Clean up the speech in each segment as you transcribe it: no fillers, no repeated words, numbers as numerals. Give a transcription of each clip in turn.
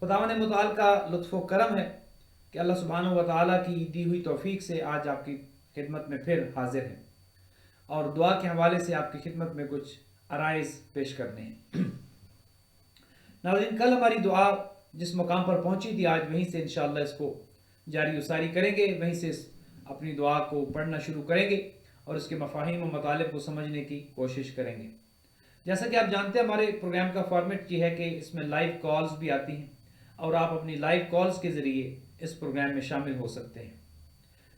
खुदावंद मुताल का लुत्फ़ व करम है कि अल्लाह सुब्हानहू व तआला की दी हुई तौफीक से आज आपकी खिदमत में फिर हाजिर हैं और दुआ के हवाले से आपकी खिदमत में कुछ अराइज़ पेश करने हैं। नाज़रीन, कल हमारी दुआ जिस मुकाम पर पहुंची थी आज वहीं से इंशाअल्लाह इसको जारी उसारी करेंगे, वहीं से अपनी दुआ को पढ़ना शुरू करेंगे और इसके मफाहिम व मतालिब को समझने की कोशिश करेंगे। जैसा कि आप जानते हैं हमारे प्रोग्राम का फॉर्मेट ये है कि इसमें लाइव कॉल्स भी आती हैं और आप अपनी लाइव कॉल्स के ज़रिए इस प्रोग्राम में शामिल हो सकते हैं।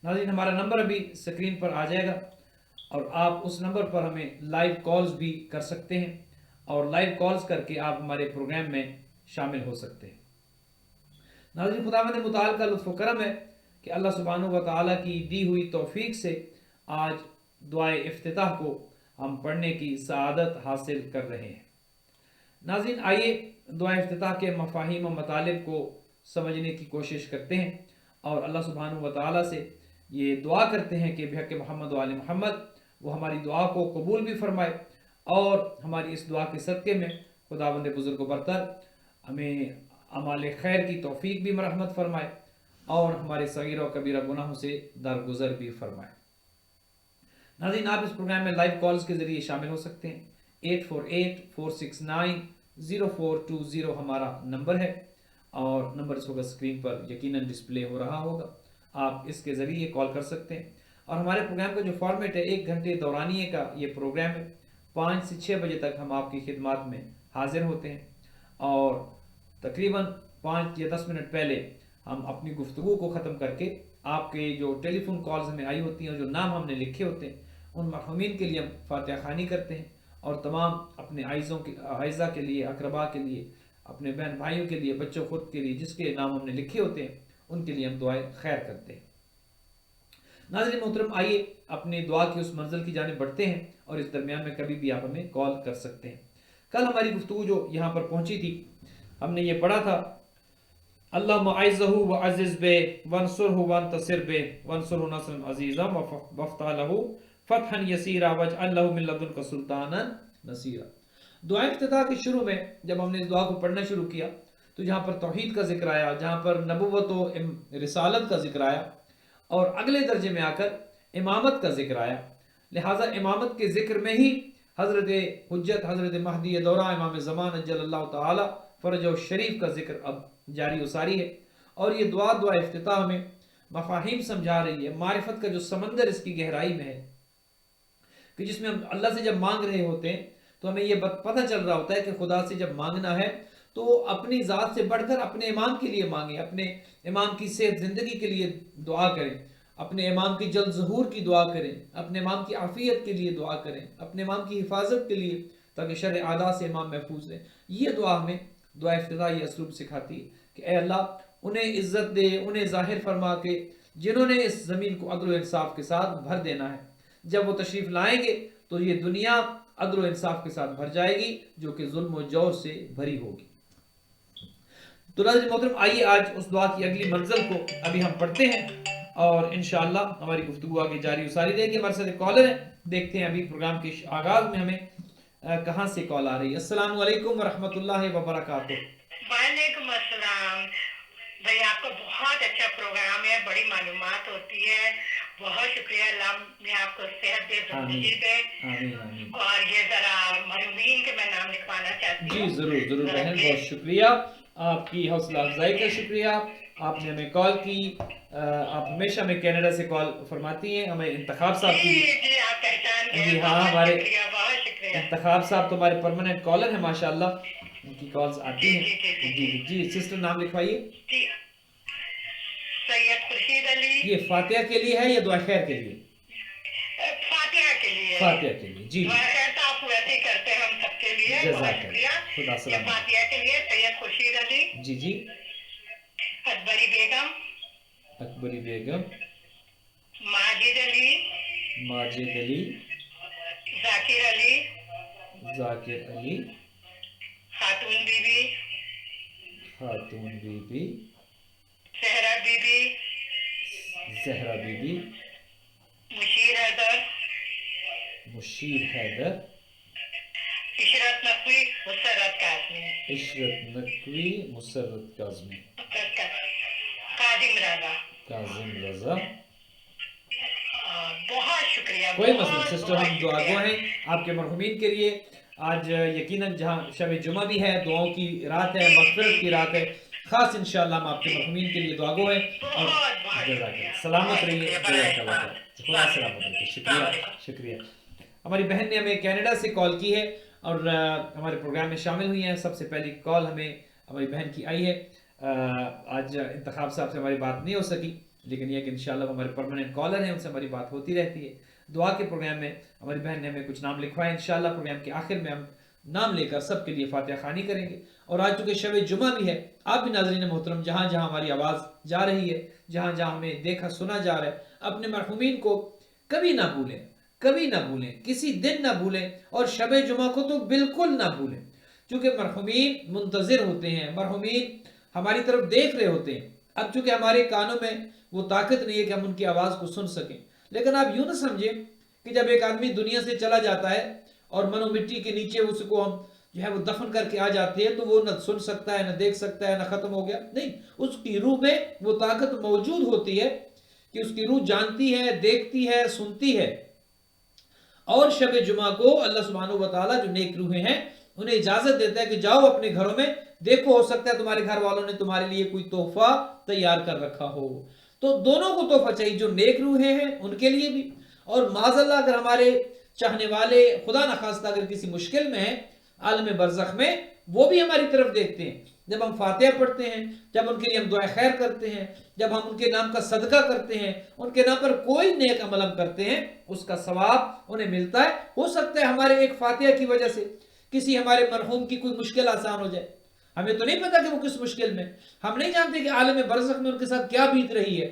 नाज़रीन, हमारा नंबर अभी स्क्रीन पर आ जाएगा और आप उस नंबर पर हमें लाइव कॉल्स भी कर सकते हैं और लाइव कॉल्स करके आप हमारे प्रोग्राम में शामिल हो सकते हैं। नाज़रीन, खुदावंद मुताल का लुत्फ़ व करम है कि अल्लाह सुब्हानहू व तआला की दी हुई तौफीक से आज दुआए इफ्तिताह को हम पढ़ने की सआदत हासिल कर रहे हैं। नाज़रीन, आइए दुआए इफ्तिताह के मफाहिम व मतालिब को समझने की कोशिश करते हैं और अल्लाह सुब्हानहू व तआला से ये दुआ करते हैं कि बिहक़ मोहम्मद व आले मोहम्मद वो हमारी दुआ को कबूल भी फरमाए और हमारी इस दुआ के सदक़े में खुदावंद बुज़ुर्ग व बरतर हमें अमाल खैर की तौफीक भी मरहमत फरमाए और हमारे सगीर और कबीरा गुनाहों से दरगुजर भी फरमाए। नाज़रीन, आप इस प्रोग्राम में लाइव कॉल्स के ज़रिए शामिल हो सकते हैं। 848-469-0420 हमारा नंबर है और नंबर इस वक्त स्क्रीन पर यकीनन डिस्प्ले हो रहा होगा। आप इसके ज़रिए कॉल कर सकते हैं और हमारे प्रोग्राम का जो फॉर्मेट है 1 घंटे दौरानिए का ये प्रोग्राम है। 5 से 6 बजे तक हम आपकी खिदमत में हाजिर होते हैं और तकरीबन 5 या 10 मिनट पहले हम अपनी गुफ्तगू को ख़त्म करके आपके जो टेलीफोन कॉल्स हमें आई होती हैं और जो नाम हमने लिखे होते हैं उन मरहूमीन के लिए हम फातिहा खानी करते हैं और तमाम अपने आइज़ा के लिए, अकरबा के लिए, अपने बहन भाइयों के लिए, बच्चों खुद के लिए जिसके नाम हमने लिखे होते हैं उनके लिए हम दुआएं खैर करते हैं। नाज़रीन मोहतरम, आइए अपनी दुआ की उस मंजिल की जानिब बढ़ते हैं और इस दरमियान में कभी भी आप हमें कॉल कर सकते हैं। कल हमारी गुफ्तगू जो यहाँ पर पहुँची थी हमने ये पढ़ा था, अल्लाहुम्मा अइज़्ज़हु व अज़्ज़िज़ बे वंसुरहु वंतसिर बे वंसुरहु नस्रन अज़ीज़ा वफ़्तह लहु फ़त्हन यसीरा वजअल लहु मिन लदुनका सुल्तानन नसीरा। दुआ इफ्तिताह के शुरू में जब हमने इस दुआ को पढ़ना शुरू किया तो जहाँ पर तौहीद का जिक्र आया, जहाँ पर नबुव्वत व रिसालत का जिक्र आया और अगले दर्जे में आकर इमामत का जिक्र आया, लिहाजा इमामत के जिक्र में ही हज़रत हुज्जत हज़रत महदी दौरा इमाम ज़मान अज्जलल्लाहु ताला फ़रजहु शरीफ का जिक्र अब जारी उसारी है और ये दुआ इफ्तिताह में मफाहिम समझा रही है, मारिफत का जो समंदर इसकी गहराई में है कि जिसमें हम अल्लाह से जब मांग रहे होते हैं तो हमें ये पता चल रहा होता है कि खुदा से जब मांगना है तो अपनी ज़ात से बढ़कर अपने इमाम के लिए मांगें, अपने इमाम की सेहत ज़िंदगी के लिए दुआ करें, अपने इमाम की जल्द ज़हूर की दुआ करें, अपने इमाम की आफ़ियत के लिए दुआ करें, अपने इमाम की हिफाजत के लिए ताकि शर आदा से इमाम महफूज रहे। ये दुआ हमें दुआ इफ्तिताह ये असलूब सिखाती है कि ए अल्लाह उन्हें इज़्ज़त दे, उन्हें ज़ाहिर फरमा के जिन्होंने इस ज़मीन को अदल व इंसाफ के साथ भर देना है। जब वो तशरीफ़ लाएंगे तो ये दुनिया अदल व इंसाफ के साथ भर जाएगी जो कि जुल्म व जौर से भरी होगी। तो नाज़रीन मोहतरम, आइए आज उस दुआ की अगली मंजिल को अभी हम पढ़ते हैं और इंशाअल्लाह हमारी गुफ्तगू आगे जारी उसारी रहेगी। हमारे साथ एक कॉलर है, देखते हैं अभी प्रोग्राम के आगाज में हमें कहाँ से कॉल आ रही है। अस्सलाम वालेकुम रहमतुल्लाहि व बरकातुहू। वालेकुम अस्सलाम। भाई आपका बहुत अच्छा प्रोग्राम है, बड़ी मालूमात होती है। बहुत शुक्रिया, अल्लाह ने आपको सेहत दे, जिंदगी दे। और ये जरा मरहूमीन के मैं नाम लिखवाना चाहती हूँ। जी जरूर जरूर बहन, बहुत शुक्रिया आपकी हौसला अफजाई का शुक्रिया, आपने हमें कॉल की। आप हमेशा हमें कनाडा से कॉल फरमाती हैं, हमें इंतखाब साहब की। जी आप पहचान गए। जी हाँ, हमारे बहुत शुक्रिया। इंतखाब साहब तो हमारे परमानेंट कॉलर हैं माशाल्लाह, उनकी कॉल्स आती हैं। जी जी सिस्टर नाम लिखवाइए। सैयद खुर्शीद अली। ये फातिहा के लिए है या दुआ खैर के लिए? फातिहा के लिए। फातिहा के लिए, जी दुआ खैर तो आप वैसे ही करते हैं हम सबके लिए। बहुत शुक्रिया। खुदा सलामत। फातिहा के लिए सैयद खुर्शीद अली। जी जी। अकबरी बेगम। अकबरी बेगम। माजिद अली। माजिद अली। जाकिर अली। जाकिर अली। खातून बीबी। खातून बीबी। सहरा बीबी। जहरा बीबी। मुशीर हैदर। मुशीर हैदर। इशरत नकवी मुसर्रत काज़मी। इशरत नकवी मुसर्रत काज़मी। काजिम रजा। काजिम रजा। बहुत शुक्रिया। कोई मसला सिस्टर, हम दुआ गो हैं आपके मरहुमीन के लिए। आज यकीनन जहाँ शब जुमा भी है, दुआओं की रात है, मग़फ़िरत की रात है, ख़ास इंशाअल्लाह हम आपके मरहुमीन के लिए दुआ गो हैं। और सलामत रहिए, खुदा सलामत रहिए। शुक्रिया शुक्रिया। हमारी बहन ने हमें कनाडा से कॉल की है और हमारे प्रोग्राम में शामिल हुई हैं। सबसे पहली कॉल हमें हमारी बहन की आई है। आज इंतखाब साहब से हमारी बात नहीं हो सकी, लेकिन यह कि इंशाअल्लाह हमारे परमानेंट कॉलर हैं, उनसे हमारी बात होती रहती है। दुआ के प्रोग्राम में हमारी बहन ने हमें कुछ नाम लिखवाए। इंशाअल्लाह प्रोग्राम के आखिर में हम नाम लेकर सबके लिए फातिहा खानी करेंगे। और आज चूँकि शब जुमा भी है, आप भी नाज़रीन मोहतरम जहाँ जहाँ हमारी आवाज़ जा रही है, जहाँ जहाँ हमें देखा सुना जा रहा है, अपने मरहुमीन को कभी ना भूलें, कभी ना भूलें, किसी दिन ना भूलें, और शब जुमा को तो बिल्कुल ना भूलें। चूँकि मरहुमीन मुंतज़िर होते हैं, मरहुमीन हमारी तरफ देख रहे होते हैं। अब चूँकि हमारे कानों में वो ताकत नहीं है कि हम उनकी आवाज़ को सुन सकें, लेकिन आप यूँ ना समझें कि जब एक आदमी दुनिया से चला जाता है और मनो मिट्टी के नीचे उसको हम जो है वो दफन करके आ जाते हैं, तो वो न सुन सकता है, न देख सकता है, न ख़त्म हो गया। नहीं, उसकी रूह में वो ताकत मौजूद होती है कि उसकी रूह जानती है, देखती है, सुनती है। और शब जुमा को अल्लाह सुब्हानहू व तआला जो नेक रूहें हैं उन्हें इजाज़त देता है कि जाओ अपने घरों में, देखो हो सकता है तुम्हारे घर वालों ने तुम्हारे लिए कोई तोहफा तैयार कर रखा हो। तो दोनों को तोहफा चाहिए, जो नेक रूहें हैं उनके लिए भी, और माज़अल्लाह अगर हमारे चाहने वाले खुदा न खास्ता अगर किसी मुश्किल में है आलम बरज़ख में, वो भी हमारी तरफ देखते हैं। जब हम फातिहा पढ़ते हैं, जब उनके लिए हम दुआ खैर करते हैं, जब हम उनके नाम का सदका करते हैं, उनके नाम पर कोई नेक अमल हम करते हैं, उसका सवाब उन्हें मिलता है। हो सकता है हमारे एक फातिहा की वजह से किसी हमारे मरहूम की कोई मुश्किल आसान हो जाए। हमें तो नहीं पता कि वो किस मुश्किल में, हम नहीं जानते कि आलम बरज़ख में उनके साथ क्या बीत रही है।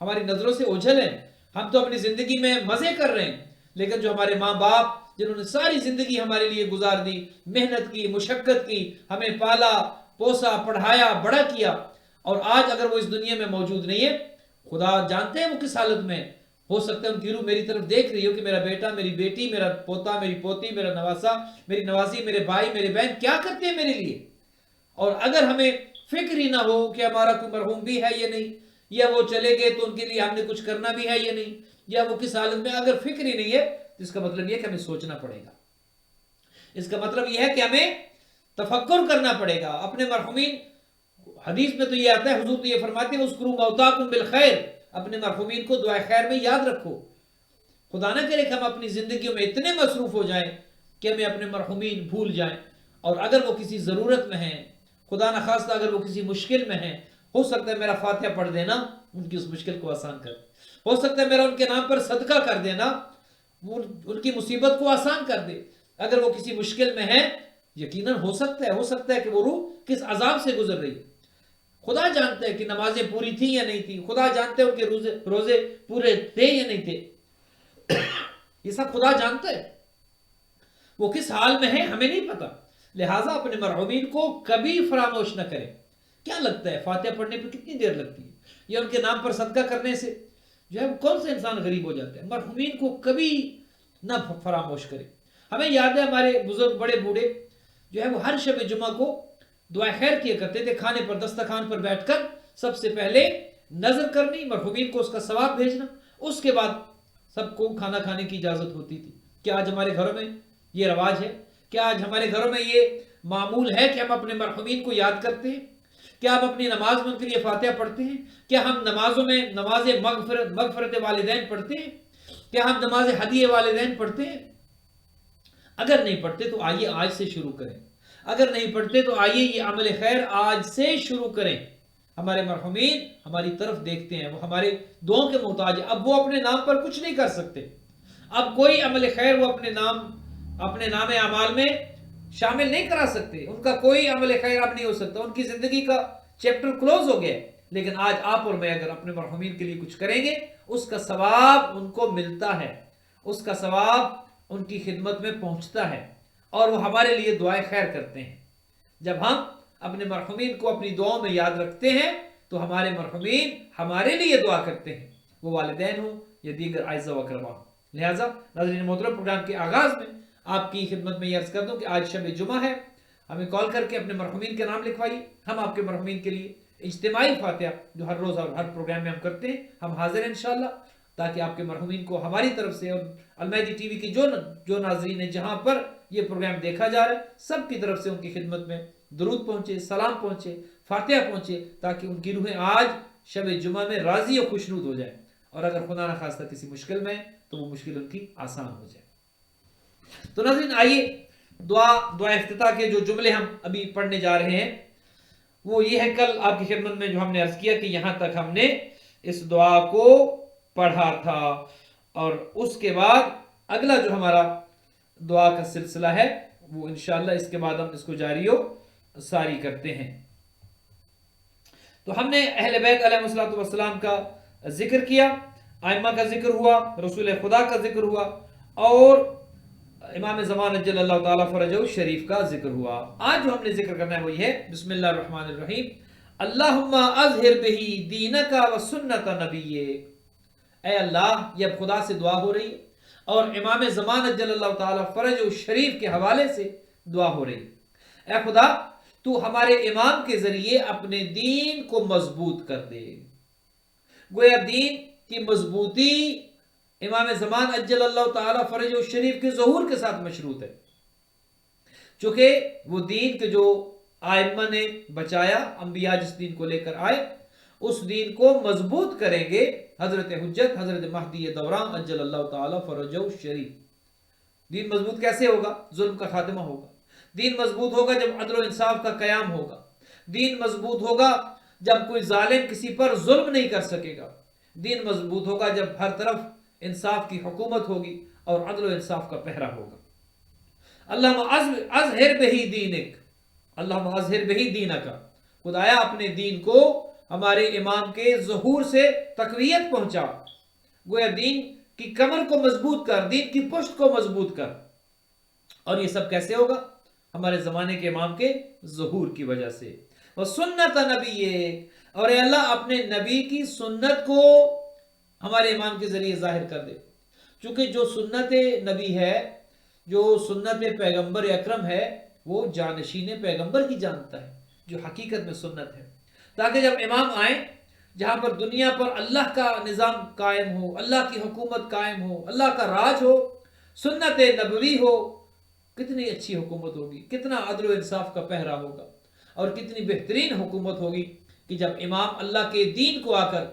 हमारी नज़रों से ओझल है, हम तो अपनी ज़िंदगी में मज़े कर रहे हैं, लेकिन जो हमारे माँ बाप जिन्होंने सारी ज़िंदगी हमारे लिए गुजार दी, मेहनत की, मुशक्क़त की, हमें पाला पोसा, पढ़ाया, बड़ा किया, और आज अगर वो इस दुनिया में मौजूद नहीं है, खुदा जानते हैं वो किस हालत में। हो सकता है उनकी रूह मेरी तरफ देख रही हो कि मेरा बेटा, मेरी बेटी, मेरा पोता, मेरी पोती, मेरा नवासा, मेरी नवासी, मेरे भाई, मेरे बहन क्या करते हैं मेरे लिए। और अगर हमें फिक्र ही ना हो कि हमारा कोई मरहूम भी है या नहीं, या वो चले गए तो उनके लिए हमने कुछ करना भी है या नहीं, या वो किस हालत में, अगर फिक्र ही नहीं है, तो इसका मतलब यह है कि हमें सोचना पड़ेगा। इसका मतलब यह है कि हमें तफक्कुर करना पड़ेगा अपने मरहुमीन। हदीस में तो ये आता है, हुजूर तो ये फरमाते हैं उज़्कुरू मौताकुम बिल खैर, अपने मरहुमीन को दुआ खैर में याद रखो। खुदा न करे कि हम अपनी जिंदगियों में इतने मसरूफ हो जाएं कि हमें अपने मरहुमीन भूल जाएं। और अगर वो किसी ज़रूरत में हैं, खुदा न खास्ता अगर वो किसी मुश्किल में हैं, हो सकता है मेरा फातिहा पढ़ देना उनकी उस मुश्किल को आसान कर, हो सकता है मेरा उनके नाम पर सदका कर देना उनकी मुसीबत को आसान कर दे। अगर वो किसी मुश्किल में है, यकीनन हो सकता है कि वो रूह किस अजाब से गुजर रही है। खुदा जानता है कि नमाजें पूरी थी या नहीं थी, खुदा जानते हैं उनके रोजे पूरे थे या नहीं थे, ये सब खुदा जानता है। वो किस हाल में है हमें नहीं पता, लिहाजा अपने मरहुमीन को कभी फरामोश न करें। क्या लगता है फातिहा पढ़ने पर कितनी देर लगती है, या उनके नाम पर सदका करने से जो है कौन सा इंसान गरीब हो जाता है। मरहुमीन को कभी ना फरामोश करें। हमें याद है हमारे बुजुर्ग बड़े बूढ़े जो है वो हर शब जुमा को दुआ खैर किया करते थे। खाने पर दस्तरखान पर बैठकर सबसे पहले नजर करनी, मरहुमीन को उसका सवाब भेजना, उसके बाद सबको खाना खाने की इजाजत होती थी। क्या आज हमारे घरों में ये रवाज है? क्या आज हमारे घरों में ये मामूल है कि हम अपने मरहुमीन को याद करते हैं? क्या हम अपनी नमाज में उनके लिए फातिहा पढ़ते हैं? क्या हम नमाजों में नमाज मगफरत वालिदैन पढ़ते हैं? क्या हम नमाज हदिये वालिदैन पढ़ते हैं? अगर नहीं पढ़ते तो आइए आज से शुरू करें। अगर नहीं पढ़ते तो आइए ये अमल खैर आज से शुरू करें। हमारे मरहुमीन हमारी तरफ देखते हैं, वो हमारे दुआओं के मोहताज है। अब वो अपने नाम पर कुछ नहीं कर सकते। अब कोई अमल खैर वो अपने नाम अमाल में शामिल नहीं करा सकते। उनका कोई अमल खैर अब नहीं हो सकता, उनकी जिंदगी का चैप्टर क्लोज हो गया। लेकिन आज आप और मैं अगर अपने मरहुमीन के लिए कुछ करेंगे, उसका सवाब उनको मिलता है, उसका सवाब उनकी खिदमत में पहुंचता है, और वो हमारे लिए दुआएं खैर करते हैं। जब हम अपने मरहुमीन को अपनी दुआओं में याद रखते हैं तो हमारे मरहुमीन हमारे लिए दुआ करते हैं, वो वालिदैन हो या दीगर आइज़ा व अक़रबा हो। लिहाजा नाज़रीन मोहतरम, प्रोग्राम के आगाज़ में आपकी खिदमत में ये अर्ज कर दूं कि आज शब जुमा है, हमें कॉल करके अपने मरहुमीन के नाम लिखवाइए। हम आपके मरहुमीन के लिए इज्तिमाई फातिहा जो हर रोज़ और हर प्रोग्राम में हम करते हैं, हम हाजिर हैं इंशाअल्लाह, ताकि आपके मरहुमीन को हमारी तरफ से और अलमहदी टीवी की जो नाजरीन है जहाँ पर ये प्रोग्राम देखा जा रहा है, सब की तरफ से उनकी खिदमत में दरूद पहुँचे, सलाम पहुँचे, फातिहा पहुँचे, ताकि उनकी रूहें आज शब जुमा में राजी और खुशनूद हो जाए, और अगर खुदा न खास्ता किसी मुश्किल में तो वो मुश्किल उनकी आसान हो जाए। तो नाज़रीन, आइए दुआ इफ्तिताह के जो जुमले हम अभी पढ़ने जा रहे हैं वो ये है। कल आपकी खिदमत में जो हमने अर्ज किया कि यहाँ तक हमने इस दुआ को पढ़ा था, और उसके बाद अगला जो हमारा दुआ का सिलसिला है वो इंशाअल्लाह इसके बाद हम इसको जारी सारी करते हैं। तो हमने अहले बैत अलैहिस्सलातु वस्सलाम का जिक्र किया, आइम्मा का जिक्र हुआ, रसूल खुदा का जिक्र हुआ, और इमाम ज़मान अज्जलल्लाहु ताला फरजहु शरीफ का जिक्र हुआ। आज जो हमने जिक्र करना है वो ये है, बिस्मिल्लाहिर रहमानिर रहीम, अल्लाहुम्मा अज़हिर बिही दीनका व सुन्नत नबिय्यिक। ऐ अल्लाह, ये अब खुदा से दुआ हो रही है और इमाम ज़मान अज्जलल्लाहु ताला फरजहु शरीफ के हवाले से दुआ हो रही है। ऐ खुदा, तू हमारे इमाम के जरिए अपने दीन को मजबूत कर दे। गोया दीन की मजबूती इमाम ज़मान अज्जलल्लाहु ताला फरजहु शरीफ के ज़हूर के साथ मशरूत है, चूंकि वो दीन के जो आइम्मा ने बचाया, अंबिया जिस दीन को लेकर आए, उस दीन को मजबूत करेंगे हजरत हुज्जत हजरत महदी दौरान अज्जलल्लाहु ताला फरजहु शरीफ। दीन मजबूत कैसे होगा? जुल्म का खात्मा होगा। दीन मजबूत होगा जब अदल और इंसाफ का कयाम होगा। दीन मजबूत होगा जब कोई जालिम किसी पर जुल्म नहीं कर सकेगा। दीन मजबूत होगा जब हर तरफ इंसाफ की हुकूमत होगी और अदल और इंसाफ का पहरा होगा। अल्लाहुम्मा अज़हिर बिही दीनिक, अल्लाहुम्मा अज़हिर बिही दीनका, खुदाया अपने दीन को हमारे इमाम के ज़हूर से तक़वियत पहुंचा। गोया दीन की कमर को मजबूत कर, दीन की पुश्त को मजबूत कर। और ये सब कैसे होगा? हमारे ज़माने के इमाम के ज़हूर की वजह से। वह सुन्नत नबी, और अल्लाह अपने नबी की सुन्नत को हमारे इमाम के जरिए जाहिर कर दे। चूंकि जो सुन्नत नबी है, जो सुन्नत पैगंबर अकरम है, वो जानशीन पैगंबर की जानता है, जो हकीकत में सुन्नत है, ताकि जब इमाम आए जहां पर दुनिया पर अल्लाह का निज़ाम कायम हो, अल्लाह की हुकूमत कायम हो, अल्लाह का राज हो, सुन्नत नबवी हो, कितनी अच्छी हुकूमत होगी, कितना अदल व इंसाफ का पहरा होगा, और कितनी बेहतरीन हुकूमत होगी कि जब इमाम अल्लाह के दीन को आकर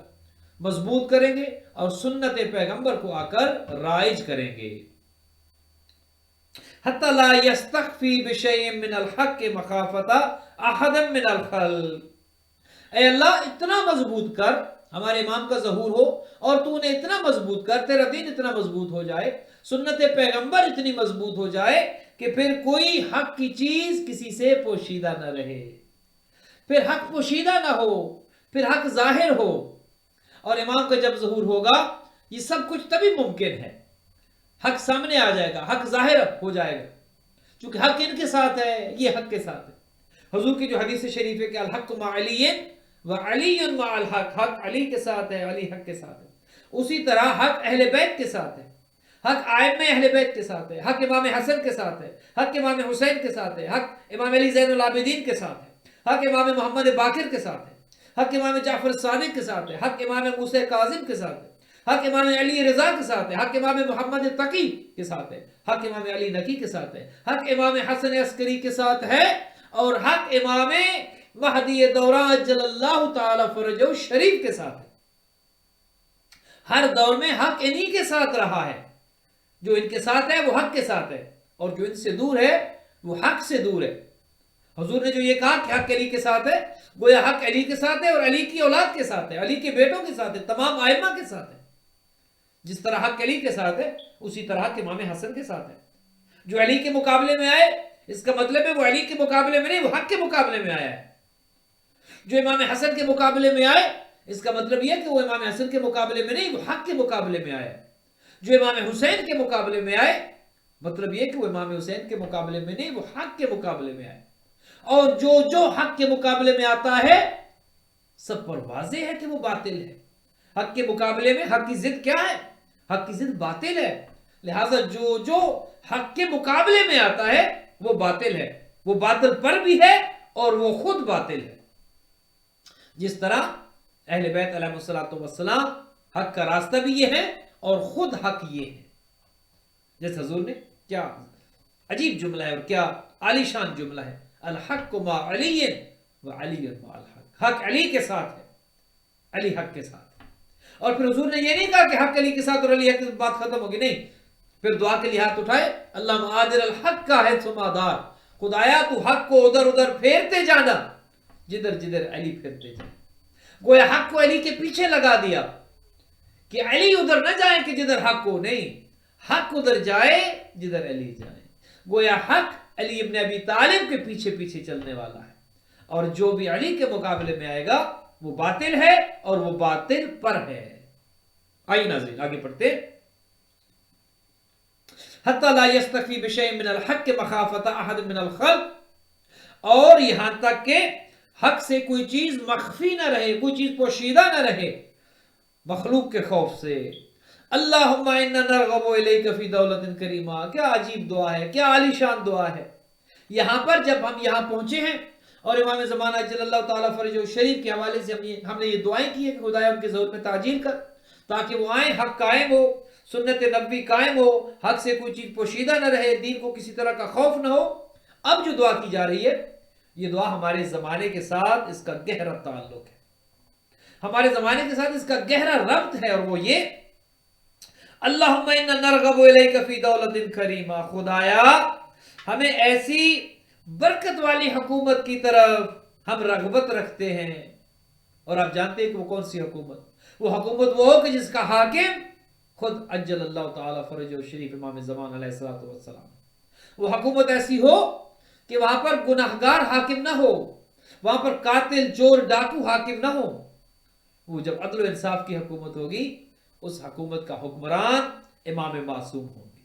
मजबूत करेंगे और सुन्नत पैगंबर को आकर राइज करेंगे। हत्ता ला यस्तख्फी बिशैइन मिनल हक़ मखाफता अहदम मिनल खल्क़। ऐ अल्लाह, इतना मजबूत कर, हमारे इमाम का ज़हूर हो, और तूने इतना मजबूत कर, तेरा दीन इतना मजबूत हो जाए, सुन्नत पैगंबर इतनी मजबूत हो जाए कि फिर कोई हक की चीज किसी से पोशीदा न रहे, फिर हक पोशीदा ना हो, फिर हक जाहिर हो। और इमाम का जब ज़हूर होगा, ये सब कुछ तभी मुमकिन है, हक सामने आ जाएगा, हक जाहिर हो जाएगा, क्योंकि हक इनके साथ है, ये हक के साथ है। हुजूर की जो हदीस शरीफ है कि अल हक मा अलीयन व अलीयुन मा अल हक, हक अली के साथ है, अली हक के साथ है। उसी तरह हक अहले बैत के साथ है, हक आइम्मा अहले बैत के साथ है, हक इमाम हसन के साथ है, हक इमाम हुसैन के साथ है, हक इमाम अली ज़ैनुल आबिदीन के साथ है, हक इमाम मोहम्मद बाकिर के साथ है, हक इमाम जाफर सादिक के साथ है, हक इमाम मूसा काज़िम के साथ है, हक इमाम अली रज़ा के साथ है, हक इमाम मोहम्मद तकी के साथ है, हक इमाम अली नकी के साथ है, हक इमाम हसन अस्करी के साथ है, और हक इमाम महदी दौरान अज्जलल्लाहु ताला फरजहु शरीफ के साथ है। हर दौर में हक इन्हीं के साथ रहा है, जो इनके साथ है वो हक के साथ है, और जो इनसे दूर है वो हक से दूर है। हुजूर ने जो ये कहा कि हक अली के साथ है, गोया हक अली के साथ है और अली की औलाद के साथ है, अली के बेटों के साथ है, तमाम आइम्मा के साथ है। जिस तरह हक अली के साथ है, उसी तरह हक इमाम हसन के साथ है। जो अली के मुकाबले में आए, इसका मतलब है वो अली के मुकाबले में नहीं, वो हक के मुकाबले में आया है। जो इमाम हसन के मुकाबले में आए, इसका मतलब यह कि वो इमाम हसन के मुकाबले में नहीं, वो हक के मुकाबले में आया है। जो इमाम हुसैन के मुकाबले में आए, मतलब यह कि वो इमाम हुसैन के मुकाबले में नहीं, वो हक के मुकाबले में आए। और जो जो हक के मुकाबले में आता है, सब पर वाज़ेह है कि वो बातिल है। हक के मुकाबले में हक की जिद क्या है? हक की जिद बातिल है। لہٰذا جو حق کے مقابلے میں آتا ہے وہ باطل ہے، وہ باطل پر بھی ہے اور وہ خود باطل ہے. جس طرح اہل بیت علیہ الصلوۃ والسلام حق کا راستہ بھی یہ ہے اور خود حق یہ ہے. جیسے حضور نے کیا عجیب جملہ ہے اور کیا عالی شان جملہ ہے، الحق مع علی وعلی مع الحق. حق علی کے ساتھ ہے، علی حق کے ساتھ. اور پھر حضور نے یہ نہیں کہا کہ حق علی کے ساتھ اور علی حق کے ساتھ بات ختم ہوگی، نہیں. پھر دعا کے لیے ہاتھ اٹھائے، اللہم آدر الحق کا ہے ثم دار، خدایا تو حق کو ادھر ادھر پھیرتے جانا جدھر جدھر علی پھیرتے جانا. گویا حق کو علی کے پیچھے لگا دیا کہ علی ادھر نہ جائیں کہ جدھر حق ہو، نہیں، حق ادھر جائے جدھر علی جائے. گویا حق علی ابن ابی طالب کے پیچھے پیچھے چلنے والا ہے، اور جو بھی علی کے مقابلے میں آئے گا وہ باطل ہے اور وہ باطل پر ہے. آئیے ناظرین آگے پڑھتے. حتی لا یستخفی بشیء من الحق مخافۃ احد من الخلق، اور یہاں تک کہ حق سے کوئی چیز مخفی نہ رہے، کوئی چیز پوشیدہ نہ رہے مخلوق کے خوف سے. اللہم انا نرغب الیک فی دولت کریمہ. کیا عجیب دعا ہے، کیا عالی شان دعا ہے. یہاں پر جب ہم یہاں پہنچے ہیں اور امام زمانہ اجل اللہ تعالیٰ فرجہ شریف کے حوالے سے ہم نے یہ دعائیں کی ہے کہ خدایا ان کے ظہور میں تعجیل کر، تاکہ وہ آئیں، حق قائم ہو، سنت نبوی قائم ہو، حق سے کوئی چیز پوشیدہ نہ رہے، دین کو کسی طرح کا خوف نہ ہو. اب جو دعا کی جا رہی ہے یہ دعا ہمارے زمانے کے ساتھ اس کا گہرا تعلق ہے، ہمارے زمانے کے ساتھ اس کا گہرا ربط ہے، اور وہ یہ اللہم انا نرغب الیک فی دولت کریمہ. خدایا ہمیں ایسی برکت والی حکومت کی طرف ہم رغبت رکھتے ہیں. اور آپ جانتے ہیں کہ وہ کون سی حکومت؟ وہ حکومت وہ ہو کہ جس کا حاکم خود عجل اللہ تعالیٰ فرجہ شریف امام زمان علیہ الصلوۃ والسلام. وہ حکومت ایسی ہو کہ وہاں پر گناہگار حاکم نہ ہو، وہاں پر قاتل چور ڈاکو حاکم نہ ہو. وہ جب عدل و انصاف کی حکومت ہوگی اس حکومت کا حکمران امام معصوم ہوگی.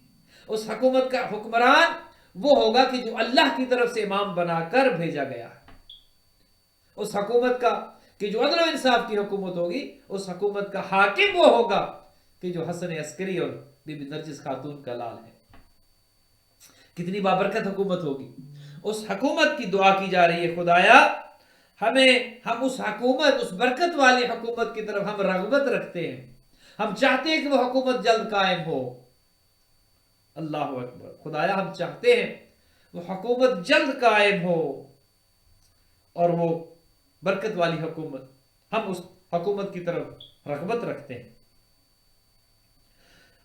اس حکومت کا حکمران وہ ہوگا کہ جو اللہ کی طرف سے امام بنا کر بھیجا گیا ہے. اس حکومت کا کہ جو عدل و انصاف کی حکومت ہوگی اس حکومت کا حاکم وہ ہوگا کہ جو حسن عسکری اور بی بی نرجس خاتون کا لال ہے. کتنی بابرکت حکومت ہوگی. اس حکومت کی دعا کی جا رہی ہے، خدایا ہم اس حکومت، اس برکت والی حکومت کی طرف ہم رغبت رکھتے ہیں، ہم چاہتے ہیں کہ وہ حکومت جلد قائم ہو. اللہ اکبر. خدایا ہم چاہتے ہیں وہ حکومت جلد قائم ہو اور وہ برکت والی حکومت، ہم اس حکومت کی طرف رغبت رکھتے ہیں.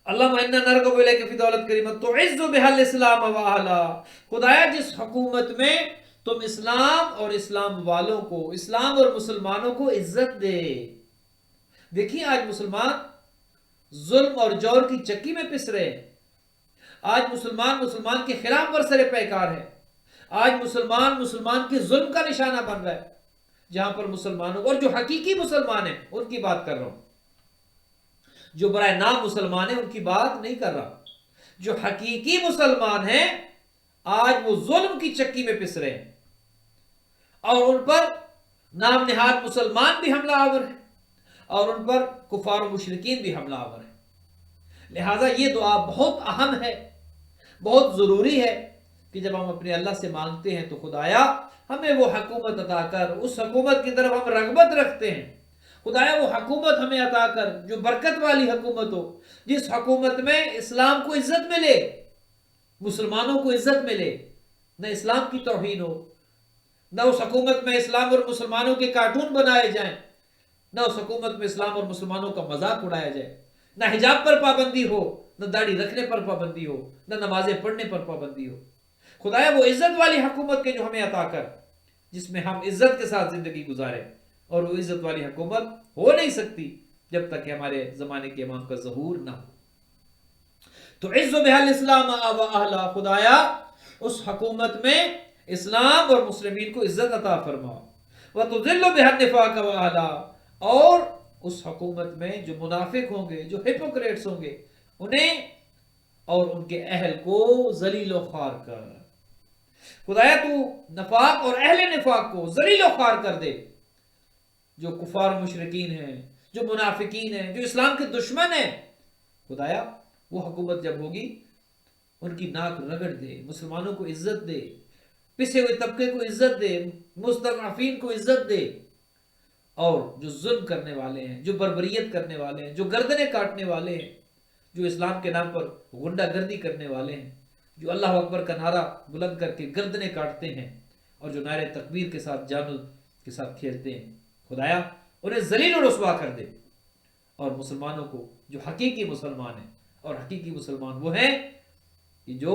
اللہم انا نرغب الیک فی دولت کریمہ تعز بہا الاسلام واہلہ. خدایا جس حکومت میں تم اسلام اور اسلام والوں کو، اسلام اور مسلمانوں کو عزت دے. دیکھیے آج مسلمان ظلم اور جور کی چکی میں پس رہے ہیں. آج مسلمان کے خلاف برسر پیکار ہے. آج مسلمان کے ظلم کا نشانہ بن رہا ہے. جہاں پر مسلمانوں، اور جو حقیقی مسلمان ہیں ان کی بات کر رہا ہوں، جو برائے نام مسلمان ہیں ان کی بات نہیں کر رہا. جو حقیقی مسلمان ہیں آج وہ ظلم کی چکی میں پس رہے ہیں اور ان پر نام نہاد مسلمان بھی حملہ آور ہیں اور ان پر کفار و مشرکین بھی حملہ آور ہیں. لہٰذا یہ دعا بہت اہم ہے، بہت ضروری ہے کہ جب ہم اپنے اللہ سے مانگتے ہیں تو خدایا ہمیں وہ حکومت عطا کر. اس حکومت کی طرف ہم رغبت رکھتے ہیں. خدایا وہ حکومت ہمیں عطا کر جو برکت والی حکومت ہو، جس حکومت میں اسلام کو عزت ملے، مسلمانوں کو عزت ملے، نہ اسلام کی توہین ہو، نہ اس حکومت میں اسلام اور مسلمانوں کے کارٹون بنائے جائیں، نہ اس حکومت میں اسلام اور مسلمانوں کا مذاق اڑایا جائے، نہ حجاب پر پابندی ہو، نہ داڑھی رکھنے پر پابندی ہو، نہ نمازیں پڑھنے پر پابندی ہو. خدایا وہ عزت والی حکومت کے جو ہمیں عطا کر جس میں ہم عزت کے ساتھ زندگی گزاریں. اور وہ عزت والی حکومت ہو نہیں سکتی جب تک کہ ہمارے زمانے کے امام کا ظہور نہ ہو. تو عز بہا الاسلام و اہلہ. خدایا اس حکومت میں اسلام اور مسلمین کو عزت عطا فرما. وتذل بہا النفاق و اہلہ. اور اس حکومت میں جو منافق ہوں گے، جو ہپوکریٹس ہوں گے، انہیں اور ان کے اہل کو ذلیل و خوار کر. خدایا تو نفاق اور اہل نفاق کو ذلیل و خوار کر دے. جو کفار مشرکین ہیں، جو منافقین ہیں، جو اسلام کے دشمن ہیں، خدایا وہ حکومت جب ہوگی उनकी नाक रगड़ दे, मुसलमानों को इज्जत दे, पिसे हुए तबके को इज्जत दे, मुस्तज़अफ़ीन को इज्जत दे, और जो जुल्म करने वाले हैं, जो बर्बरियत करने वाले हैं, जो गर्दनें काटने वाले हैं, जो इस्लाम के नाम पर गुंडागर्दी करने वाले हैं, जो अल्लाह अकबर का नारा बुलंद करके गर्दनें काटते हैं और जो नारे तकबीर के साथ जानों के साथ खेलते हैं, खुदाया उन्हें जलील और रुसवा कर दे। और मुसलमानों को, जो हकीकी मुसलमान हैं, और हकीकी मुसलमान वो हैं कि जो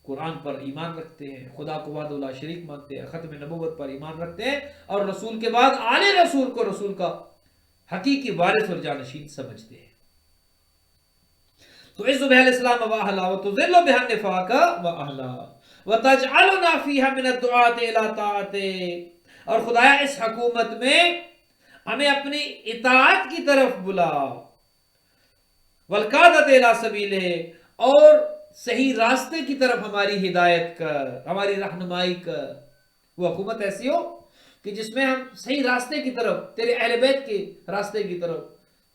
कुरान पर ईमान रखते हैं, खुदा को वाहदहुल्ला शरीक मानते हैं, ख़त्म नबूवत पर ईमान रखते हैं और रसूल के बाद आले रसूल को रसूल का हकीकी वारिस और जानशीन समझते हैं। तो इज़्ज़ु बिहिल-इस्लाम व अहला व तुज़िल्लु बिहिन निफ़ाक़ व अहला व तजअलुना फ़ीहा मिन अद-दुआति इला ताअति। और खुदाया इस हुकूमत में हमें अपनी इताअत की तरफ बुला, वल-क़ादत इला सबीले, और सही रास्ते की तरफ हमारी हिदायत कर, हमारी रहनुमाई कर। वो हुकूमत ऐसी हो कि जिसमें हम सही रास्ते की तरफ, तेरे अहले बैत के रास्ते की तरफ,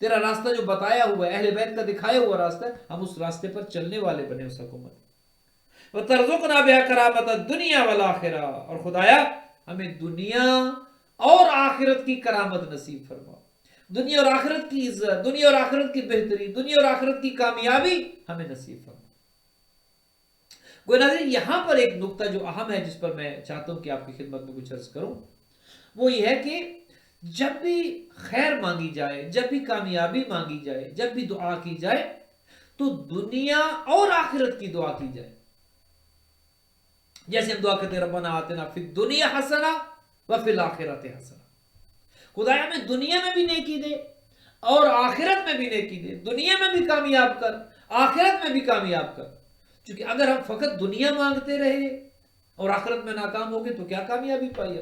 तेरा रास्ता जो बताया हुआ है, अहले बैत का दिखाया हुआ रास्ता, हम उस रास्ते पर चलने वाले बने उस हुकूमत। व तरज़ुक़ना बिहा करामत दुनिया वल आखिरा, और खुदाया हमें दुनिया और आखिरत की करामत नसीब फरमा, दुनिया और आखिरत की इज्जत, दुनिया और आखिरत की बेहतरी, दुनिया और आखिरत की कामयाबी हमें नसीब फरमा। नाज़रीन, यहां पर एक नुक्ता जो अहम है, जिस पर मैं चाहता हूं कि आपकी खिदमत में कुछ अर्ज करूं, वो ये है कि जब भी खैर मांगी जाए, जब भी कामयाबी मांगी जाए, जब भी दुआ की जाए, तो दुनिया और आखिरत की दुआ की जाए। जैसे हम दुआ करते हैं, रब्बना आतिना फिद दुनिया हसना व फिल आखिरति हसना। खुदाया हमें दुनिया में भी नेकी दे और आखिरत में भी नेकी दे, दुनिया में भी कामयाब कर, आखिरत में भी कामयाब कर। क्योंकि अगर हम फकत दुनिया मांगते रहे और आखिरत में नाकाम हो गए तो क्या कामयाबी पाई?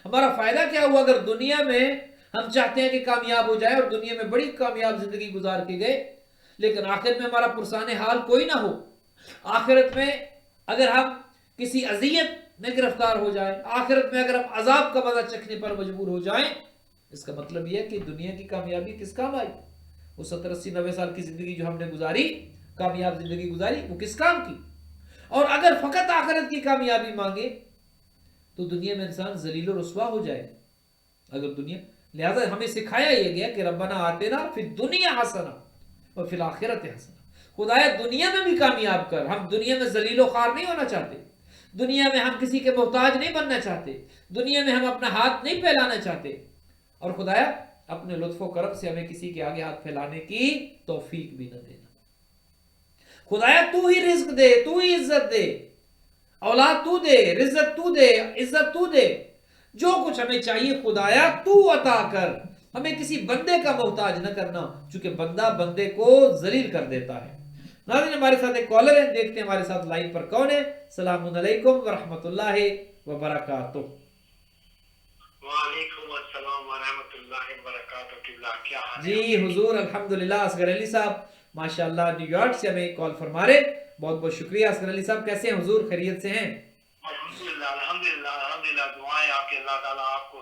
हमारा फायदा क्या हुआ अगर दुनिया में हम चाहते हैं कि कामयाब हो जाए और दुनिया में बड़ी कामयाब जिंदगी गुजार के गए, लेकिन आखिरत में हमारा पुरसाने हाल कोई ना हो। आखिरत में अगर हम किसी अजियत में गिरफ्तार हो जाए, आखिरत में अगर हम अजाब का मजा चखने पर मजबूर हो जाएं, इसका मतलब यह है कि दुनिया की कामयाबी किस काम आई? वो 70, 80, 90 साल की जिंदगी जो हमने गुजारी, कामयाब जिंदगी गुजारी, वो किस काम की? और अगर फकत आखिरत की कामयाबी मांगे तो दुनिया में इंसान जलील और रुसवा हो जाए। अगर दुनिया, लिहाजा हमें सिखाया यह गया कि रब्बना आतिना फिद दुनिया हसना व फिल आखिरति हसना। खुदाया दुनिया में भी कामयाब कर। हम दुनिया में जलील व खार नहीं होना चाहते, दुनिया में हम किसी के मोहताज नहीं बनना चाहते, दुनिया में हम अपना हाथ नहीं फैलाना चाहते, और खुदाया अपने लुत्फ़ो करम से हमें किसी के आगे हाथ फैलाने की तौफीक भी न देना। खुदाया तू ही रिज्क दे, तू ही इज्जत दे, औलाद तू दे, रिज्क तू दे, इज्जत तू दे, जो कुछ हमें चाहिए खुदाया तू अता कर। हमें किसी बंदे का मोहताज न करना, क्योंकि बंदा बंदे को जलील कर देता है। नाज़रीन, हमारे साथ एक कॉलर है, देखते हैं हमारे साथ लाइन पर कौन है। सलाम अलैकुम व रहमतुल्लाहि व बरकातुहू। वालेकुम अस्सलाम व रहमतुल्लाहि व बरकातुहू। क्या हाल है? जी हुजूर, अल्हम्दुलिल्लाह। असगर अली साहब माशाअल्लाह न्यूयॉर्क से हमें कॉल फरमा रहे, बहुत बहुत शुक्रिया। असगर अली साहब कैसे हैं हुजूर, खैरियत से हैं? अल्हम्दुलिल्लाह अल्हम्दुलिल्लाह अल्हम्दुलिल्लाह। दुआएं आपके, अल्लाह ताला आपको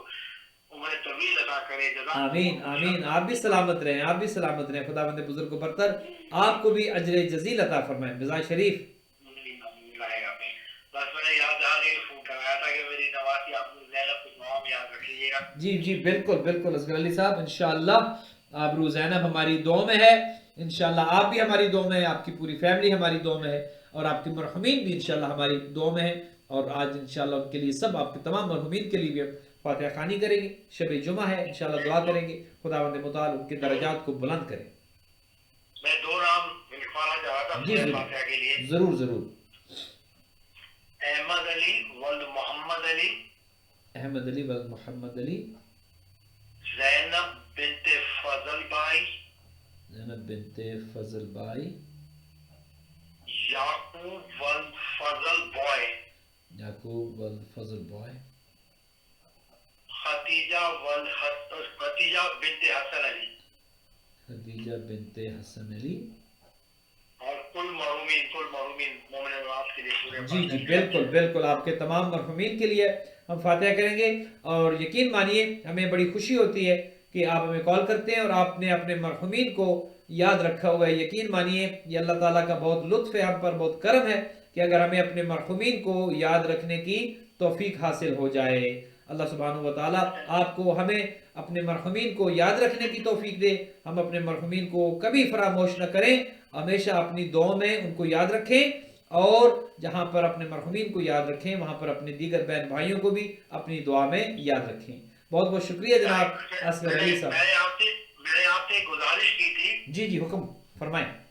उम्र तवील अता करे। आमीन आमीन। आप भी सलामत रहें, आप भी सलामत रहें। खुदावंद बुजुर्ग को बरतर आपको भी अजर जजील अता फरमाए। मिजाज शरीफ। बस मैंने याद आ गई, फोन कराया था कि मेरी नवासी आपने ज़ैनब को दुआ में याद रखिएगा। जी जी बिल्कुल बिल्कुल असगर अली साहब, इंशाअल्लाह आबरू ज़ैनब हमारी दुआ में है, इंशाअल्लाह आप भी हमारी दुआ में है, आपकी पूरी फैमिली हमारी दुआ में है, और आपके मरहुमीन भी इंशाअल्लाह हमारी दुआ में है। और आज इंशाअल्लाह उनके लिए, सब आपके तमाम मरहुमीन के लिए भी फातिहा खानी करेंगे। शब जुमा है, इंशाअल्लाह दुआ करेंगे खुदावंद मुताल उनके दर्जात को बुलंद करे। मैं दो नाम लिखवाना चाहता था जी फातिहा के लिए। जरूर जरूर। अहमद अली वल्द मोहम्मद अली, अहमद अली वल्द मोहम्मद अली, ज़ैनब बिन्ते फजल बाई, ज़ैनब बिन्ते फजल बाई, याकूब वल्द फजल बॉय, याकूब वल्द फजल बॉय, खदीजा बिन्ते हसन अली, खदीजा बिन्ते हसन अली, और कुल मरहुमीन मोमिन के लिए पूरे। जी जी बिल्कुल बिल्कुल, आपके तमाम मरहुमीन के लिए हम फातिहा करेंगे। और यकीन मानिए हमें बड़ी खुशी होती है कि आप हमें कॉल करते हैं और आपने अपने मरहुमीन को याद रखा हुआ है। यकीन मानिए ये अल्लाह ताला का बहुत लुत्फ है, हम पर बहुत करम है कि अगर हमें अपने मरहुमीन को याद रखने की तौफीक हासिल हो जाए। अल्लाह सुब्हानहू व तआला आपको हमें अपने मरहुमीन को याद रखने की तौफीक दे, हम अपने मरहुमीन को कभी फरामोश न करें, हमेशा अपनी दुआ में उनको याद रखें, और जहाँ पर अपने मरहुमीन को याद रखें वहाँ पर अपने दीगर बहन भाइयों को भी अपनी दुआ में याद रखें। बहुत बहुत शुक्रिया जनाब असगर अली साहब। मैंने आपसे गुजारिश की थी। जी जी हुक्म फरमाएं।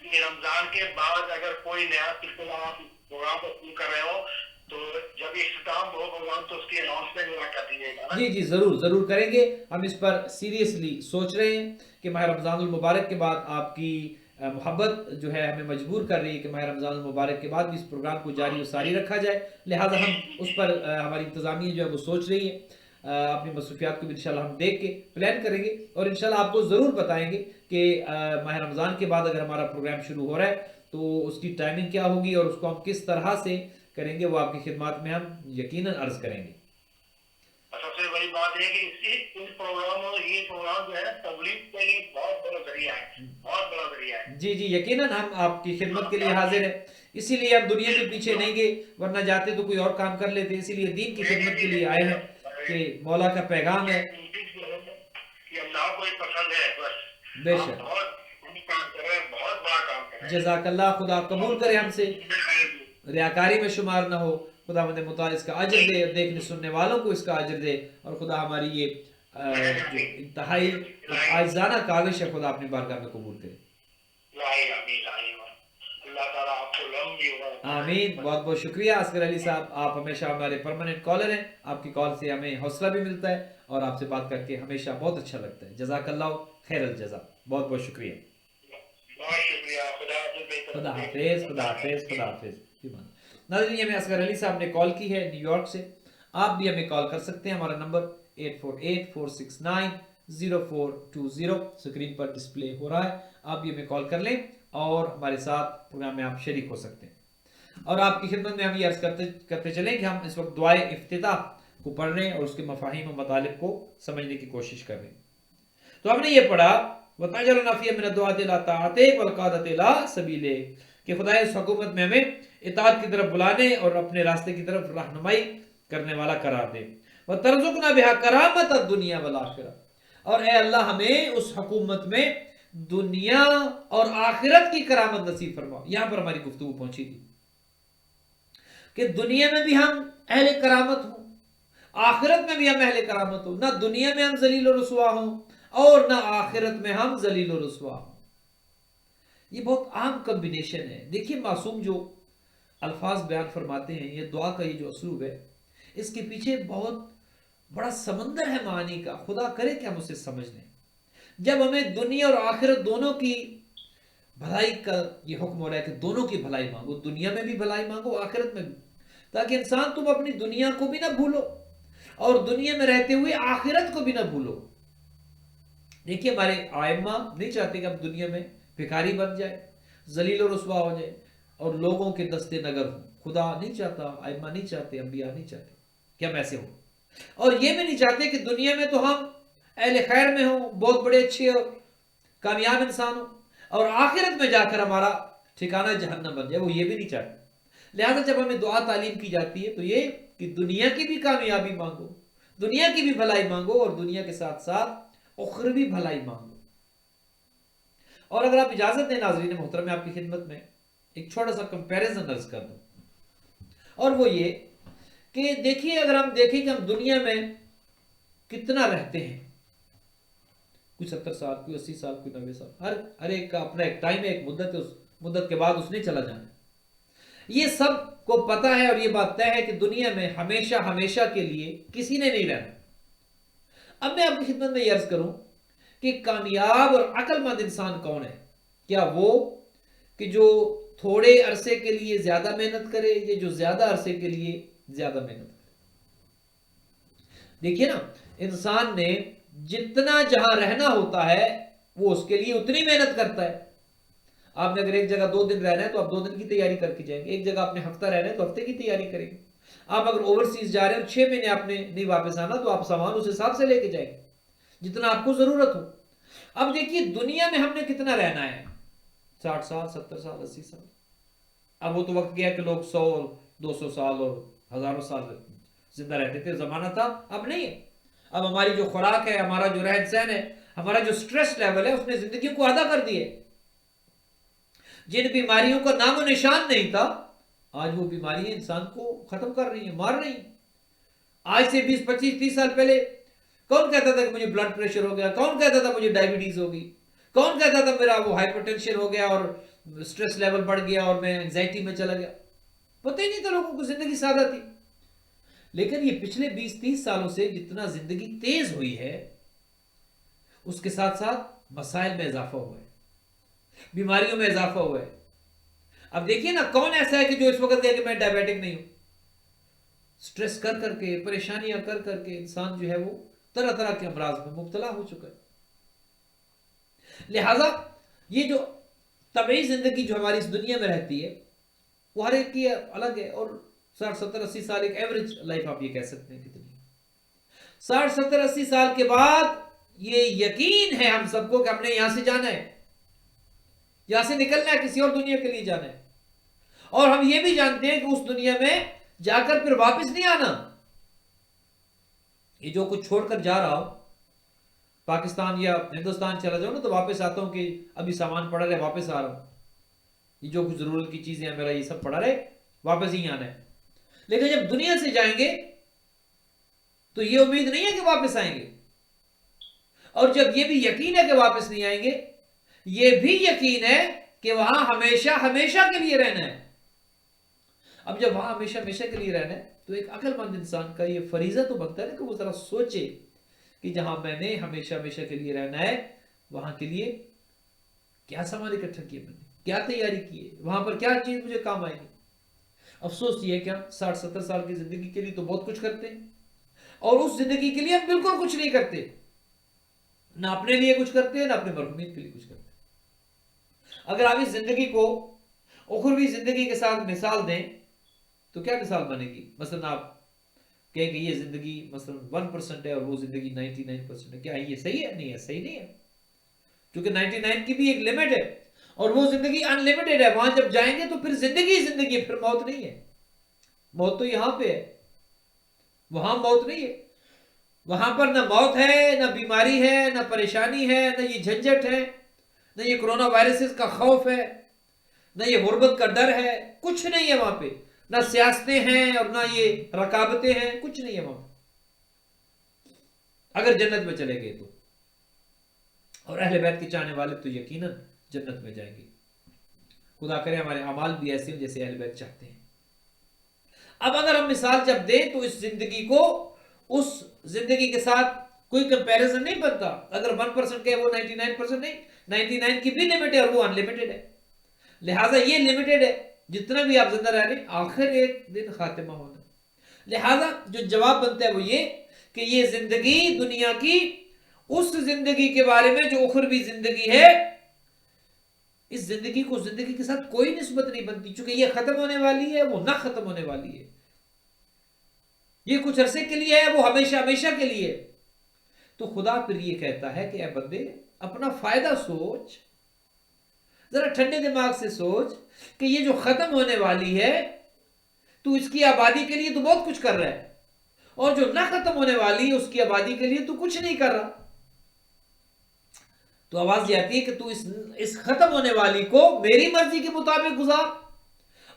कि रमजान के बाद अगर कोई नया सिलसिला आप प्रोग्राम को शुरू कर रहे हो तो जब इख्तिताम हो प्रोग्राम तो उसकी अनाउंसमेंट वगैरह कर दीजिएगा। जी जी जरूर जरूर करेंगे, हम इस पर सीरियसली सोच रहे हैं कि माह रमजानुल मुबारक के बाद आपकी मोहब्बत जो है हमें मजबूर कर रही है कि माह रमजानुल मुबारक के बाद भी इस प्रोग्राम को जारी व सारी रखा जाए, लिहाजा हम उस पर हमारी इंतजामिया जो है वो सोच रही है। अपनी मसरूफियात को भी इंशाल्लाह हम देख के प्लान करेंगे और इंशाल्लाह आपको ज़रूर बताएंगे कि माह रमज़ान के बाद अगर हमारा प्रोग्राम शुरू हो रहा है तो उसकी टाइमिंग क्या होगी और उसको हम किस तरह से करेंगे, वो आपकी खिदमत में हम यकीनन अर्ज करेंगे। सबसे बड़ी बात है कि इस प्रोग्राम और ये प्रोग्राम जो है तबलीग के लिए बहुत बड़ा जरिया है, बहुत बड़ा जरिया है। जी जी यकीनन हम आपकी खिदमत के लिए हाजिर है, इसीलिए हम दुनिया के पीछे नहीं गए, वरना जाते तो कोई और काम कर लेते, इसीलिए दीन की खिदमत के लिए आए हैं कि मौला का पैगाम है कि अल्लाह को पसंद है बस। बेशक काम कर रहे हैं, बहुत बड़ा काम कर रहे हैं। जज़ाकल्लाह, खुदा कबूल करे हमसे, रियाकारी में शुमार ना हो, खुदा मुझे मुताल इसका अजर दे, देखने सुनने वालों को इसका अजर दे, और खुदा हमारी ये जो इंतहाई आज़ाना काविश है खुदा अपनी बारगाह में कबूल करे। आमीन। बहुत बहुत शुक्रिया असगर अली साहब, आप हमेशा हमारे परमानेंट कॉलर हैं, आपकी कॉल से हमें हौसला भी मिलता है और आपसे बात करके हमेशा बहुत अच्छा लगता है। जज़ाकल्लाह खैरल जज़ा, बहुत बहुत शुक्रिया। खुदा हाफिज, खुदा हाफिज, खुदा हाफिज। नाज़रीन हमें असगर अली साहब ने कॉल की है न्यूयॉर्क से, आप भी हमें कॉल कर सकते हैं, हमारा नंबर 8484690420 स्क्रीन पर डिस्प्ले हो रहा है, आप भी हमें कॉल कर लें और हमारे साथ प्रोग्राम में आप शरीक हो सकते हैं। और आपकी खिदमत में हम ये अर्ज करते चलें कि हम इस वक्त दुआए इफ्तिताह को पढ़ रहे हैं और उसके मफाहिम और मतालिब को समझने की कोशिश कर रहे हैं। तो हमने ये पढ़ा कि खुदा इस हुकूमत में हमें इताअत की तरफ बुलाने और अपने रास्ते की तरफ रहनुमाई करने वाला करार दे। वह तरजुकना बिहा करामत दुनिया वल आखिरा, और ए अल्लाह हमें उस हुकूमत में दुनिया और आखिरत की करामत नसीब फरमा। यहां पर हमारी गुफ्तगू पहुंची थी कि दुनिया में भी हम अहले करामत हो, आखिरत में भी हम अहले करामत हो, ना दुनिया में हम जलील और रुसवा हो और ना आखिरत में हम जलील और रुसवा हो। ये बहुत आम कॉम्बिनेशन है। देखिए मासूम जो अल्फाज बयान फरमाते हैं, ये दुआ का ये जो असलूब है, इसके पीछे बहुत बड़ा समंदर है मानी का। खुदा करे कि हम उसे समझ लें। जब हमें दुनिया और आखिरत दोनों की भलाई का ये हुक्म हो रहा है कि दोनों की भलाई मांगो, दुनिया में भी भलाई मांगो, आखिरत में भी, ताकि इंसान तुम अपनी दुनिया को भी ना भूलो और दुनिया में रहते हुए आखिरत को भी ना भूलो। देखिए हमारे आइम्मा नहीं चाहते कि हम दुनिया में भिखारी बन जाए, जलील और रुसवा हो जाए और लोगों के दस्ते नगर हो। खुदा नहीं चाहता, आइम्मा नहीं चाहते, अंबिया नहीं चाहते कि हम ऐसे हो। और ये भी नहीं चाहते कि दुनिया में तो हम अहले खैर में हो, बहुत बड़े अच्छे और कामयाब इंसान हो, और आखिरत में जाकर हमारा ठिकाना जहन्नम बन जाए, वो ये भी नहीं चाहते। लिहाजा जब हमें दुआ तालीम की जाती है तो ये कि दुनिया की भी कामयाबी मांगो, दुनिया की भी भलाई मांगो और दुनिया के साथ साथ उखरवी भलाई मांगो। और अगर आप इजाजत दें नाज़रीन मोहतरम, मैं आपकी खिदमत में एक छोटा सा कंपैरिजन अर्ज कर दूं, और वो ये कि देखिए अगर हम देखें कि हम दुनिया में कितना रहते हैं, कोई 70 साल, कोई 80 साल, कोई 90 साल, हर एक का अपना एक टाइम है, एक मुद्दत है, उस मुद्दत के बाद उसने चला जाना। ये सब को पता है और ये बात तय है कि दुनिया में हमेशा हमेशा के लिए किसी ने नहीं रहना। अब मैं आपकी खिदमत में ये अर्ज करूं कि कामयाब और अक्लमंद इंसान कौन है? क्या वो कि जो थोड़े अरसे के लिए ज्यादा मेहनत करे, या जो ज्यादा अरसे के लिए ज्यादा मेहनत करे? देखिए ना, इंसान ने जितना जहां रहना होता है वो उसके लिए उतनी मेहनत करता है। आपने अगर एक जगह 2 दिन रहना है तो आप 2 दिन की तैयारी करके जाएंगे, एक जगह आपने हफ्ता रहना है तो हफ्ते की तैयारी करेंगे। आप अगर ओवरसीज जा रहे हैं और 6 महीने आपने नहीं वापस आना तो आप सामान उस हिसाब से लेके जाएंगे जितना आपको जरूरत हो। اب دیکھیے دنیا میں ہم نے کتنا رہنا ہے، 60 سال 70 سال 80 سال. اب وہ تو وقت گیا کہ لوگ 100 اور 200 سال اور ہزاروں سال زندہ رہتے تھے، زمانہ تھا. اب نہیں ہے. اب ہماری جو خوراک ہے، ہمارا جو رہن سہن ہے، ہمارا جو سٹریس لیول ہے، اس نے زندگیوں کو آدھا کر دی ہے. جن بیماریوں کا نام و نشان نہیں تھا، آج وہ بیماریاں انسان کو ختم کر رہی ہیں، مار رہی ہیں. آج سے 20 25 30 سال پہلے کون کہتا تھا کہ مجھے بلڈ پریشر ہو گیا، کون کہتا تھا مجھے ڈائبٹیز ہوگی، کون کہتا تھا میرا وہ ہائپر ٹینشن ہو گیا اور سٹریس لیول بڑھ گیا اور میں انزائٹی میں چلا گیا. پتہ ہی نہیں تھا لوگوں کو، زندگی سادہ تھی. لیکن یہ پچھلے 20 30 سالوں سے جتنا زندگی تیز ہوئی ہے، اس کے ساتھ ساتھ مسائل میں اضافہ ہوا ہے، بیماریوں میں اضافہ ہوا ہے. اب دیکھیے نا، کون ایسا ہے کہ جو اس وقت کہے کہ میں ڈائبیٹک نہیں ہوں؟ سٹریس کر کر کے، پریشانیاں کر کر کے انسان جو ہے وہ طرح طرح کے امراض میں مبتلا ہو چکا ہے. لہذا یہ جو طبعی زندگی جو ہماری اس دنیا میں رہتی ہے، وہ ہر ایک کی الگ ہے. اور 60 70 80 سال ایک ایوریج لائف آپ یہ کہہ سکتے ہیں کتنی. 60 70 80 سال کے بعد یہ یقین ہے ہم سب کو کہ ہم نے یہاں سے جانا ہے، یہاں سے نکلنا ہے، کسی اور دنیا کے لیے جانا ہے. اور ہم یہ بھی جانتے ہیں کہ اس دنیا میں جا کر پھر واپس نہیں آنا. یہ جو کچھ چھوڑ کر جا رہا ہو، پاکستان یا ہندوستان چلا جاؤ نا تو واپس آتا ہوں کہ ابھی سامان پڑا رہے، واپس آ رہا ہوں، یہ جو کچھ ضرورت کی چیزیں ہیں میرا یہ سب پڑا رہے، واپس ہی آنا ہے. لیکن جب دنیا سے جائیں گے تو یہ امید نہیں ہے کہ واپس آئیں گے. اور جب یہ بھی یقین ہے کہ واپس نہیں آئیں گے، یہ بھی یقین ہے کہ وہاں ہمیشہ ہمیشہ کے لیے رہنا ہے. اب جب وہاں ہمیشہ ہمیشہ کے لیے رہنا ہے تو ایک عقل مند انسان کا یہ فریضہ تو بنتا ہے کہ وہ ذرا سوچے کہ جہاں میں نے ہمیشہ ہمیشہ کے لیے رہنا ہے، وہاں کے لیے کیا سامان اکٹھا کیے، میں نے کیا تیاری کی ہے، وہاں پر کیا چیز مجھے کام آئے گی. افسوس یہ ہے کہ ہم 60 70 سال کی زندگی کے لیے تو بہت کچھ کرتے ہیں، اور اس زندگی کے لیے ہم بالکل کچھ نہیں کرتے، نہ اپنے لیے کچھ کرتے ہیں، نہ اپنے مرحومین کے لیے کچھ کرتے ہیں. اگر آپ اس زندگی کو اخروی زندگی کے ساتھ مثال دیں تو کیا مثال بنے گی؟ مثلا آپ کہیں کہ یہ زندگی مثلا 1% ہے اور وہ زندگی 99% ہے، کیا یہ صحیح ہے؟ نہیں ہے، صحیح نہیں ہے. کیونکہ 99 کی بھی ایک لمٹ ہے اور وہ زندگی ان لمیٹڈ ہے. وہاں جب جائیں گے تو پھر زندگی زندگی ہے، پھر موت نہیں ہے. موت تو یہاں پہ ہے، وہاں موت نہیں ہے. وہاں پر نہ موت ہے، نہ بیماری ہے، نہ پریشانی ہے، نہ یہ جھنجٹ ہے، نہ یہ کرونا وائرسز کا خوف ہے، نہ یہ غربت کا ڈر ہے. کچھ نہیں ہے وہاں پہ. نہ سیاستیں ہیں اور نہ یہ رقابتیں ہیں، کچھ نہیں ہے وہاں پہ، اگر جنت میں چلے گئے تو. اور اہل بیت کے چاہنے والے تو یقیناً جنت میں جائیں گے. خدا کرے ہمارے اعمال بھی ایسے ہوں جیسے اہل بیت چاہتے ہیں. اب اگر ہم مثال جب دیں تو اس زندگی کو اس زندگی کے ساتھ کوئی کمپیریزن نہیں بنتا. اگر 1% کہ وہ 99% نہیں، 99 کی بھی لمٹ ہے اور وہ ان لمیٹڈ ہے. لہٰذا یہ لمیٹڈ ہے، جتنا بھی آپ زندہ رہ رہے ہیں آخر ایک دن خاتمہ ہونا. لہٰذا جو جواب بنتا ہے وہ یہ کہ یہ زندگی دنیا کی اس زندگی کے بارے میں جو اخروی زندگی ہے، اس زندگی کو زندگی کے ساتھ کوئی نسبت نہیں بنتی، چونکہ یہ ختم ہونے والی ہے، وہ نہ ختم ہونے والی ہے. یہ کچھ عرصے کے لیے ہے، وہ ہمیشہ ہمیشہ کے لیے. تو خدا پھر یہ کہتا ہے کہ اے بندے اپنا فائدہ سوچ، ذرا ٹھنڈے دماغ سے سوچ کہ یہ جو ختم ہونے والی ہے تو اس کی آبادی کے لیے تو بہت کچھ کر رہا ہے، اور جو نہ ختم ہونے والی ہے اس کی آبادی کے لیے تو کچھ نہیں کر رہا. تو آواز یہ آتی ہے کہ تو اس ختم ہونے والی کو میری مرضی کے مطابق گزار،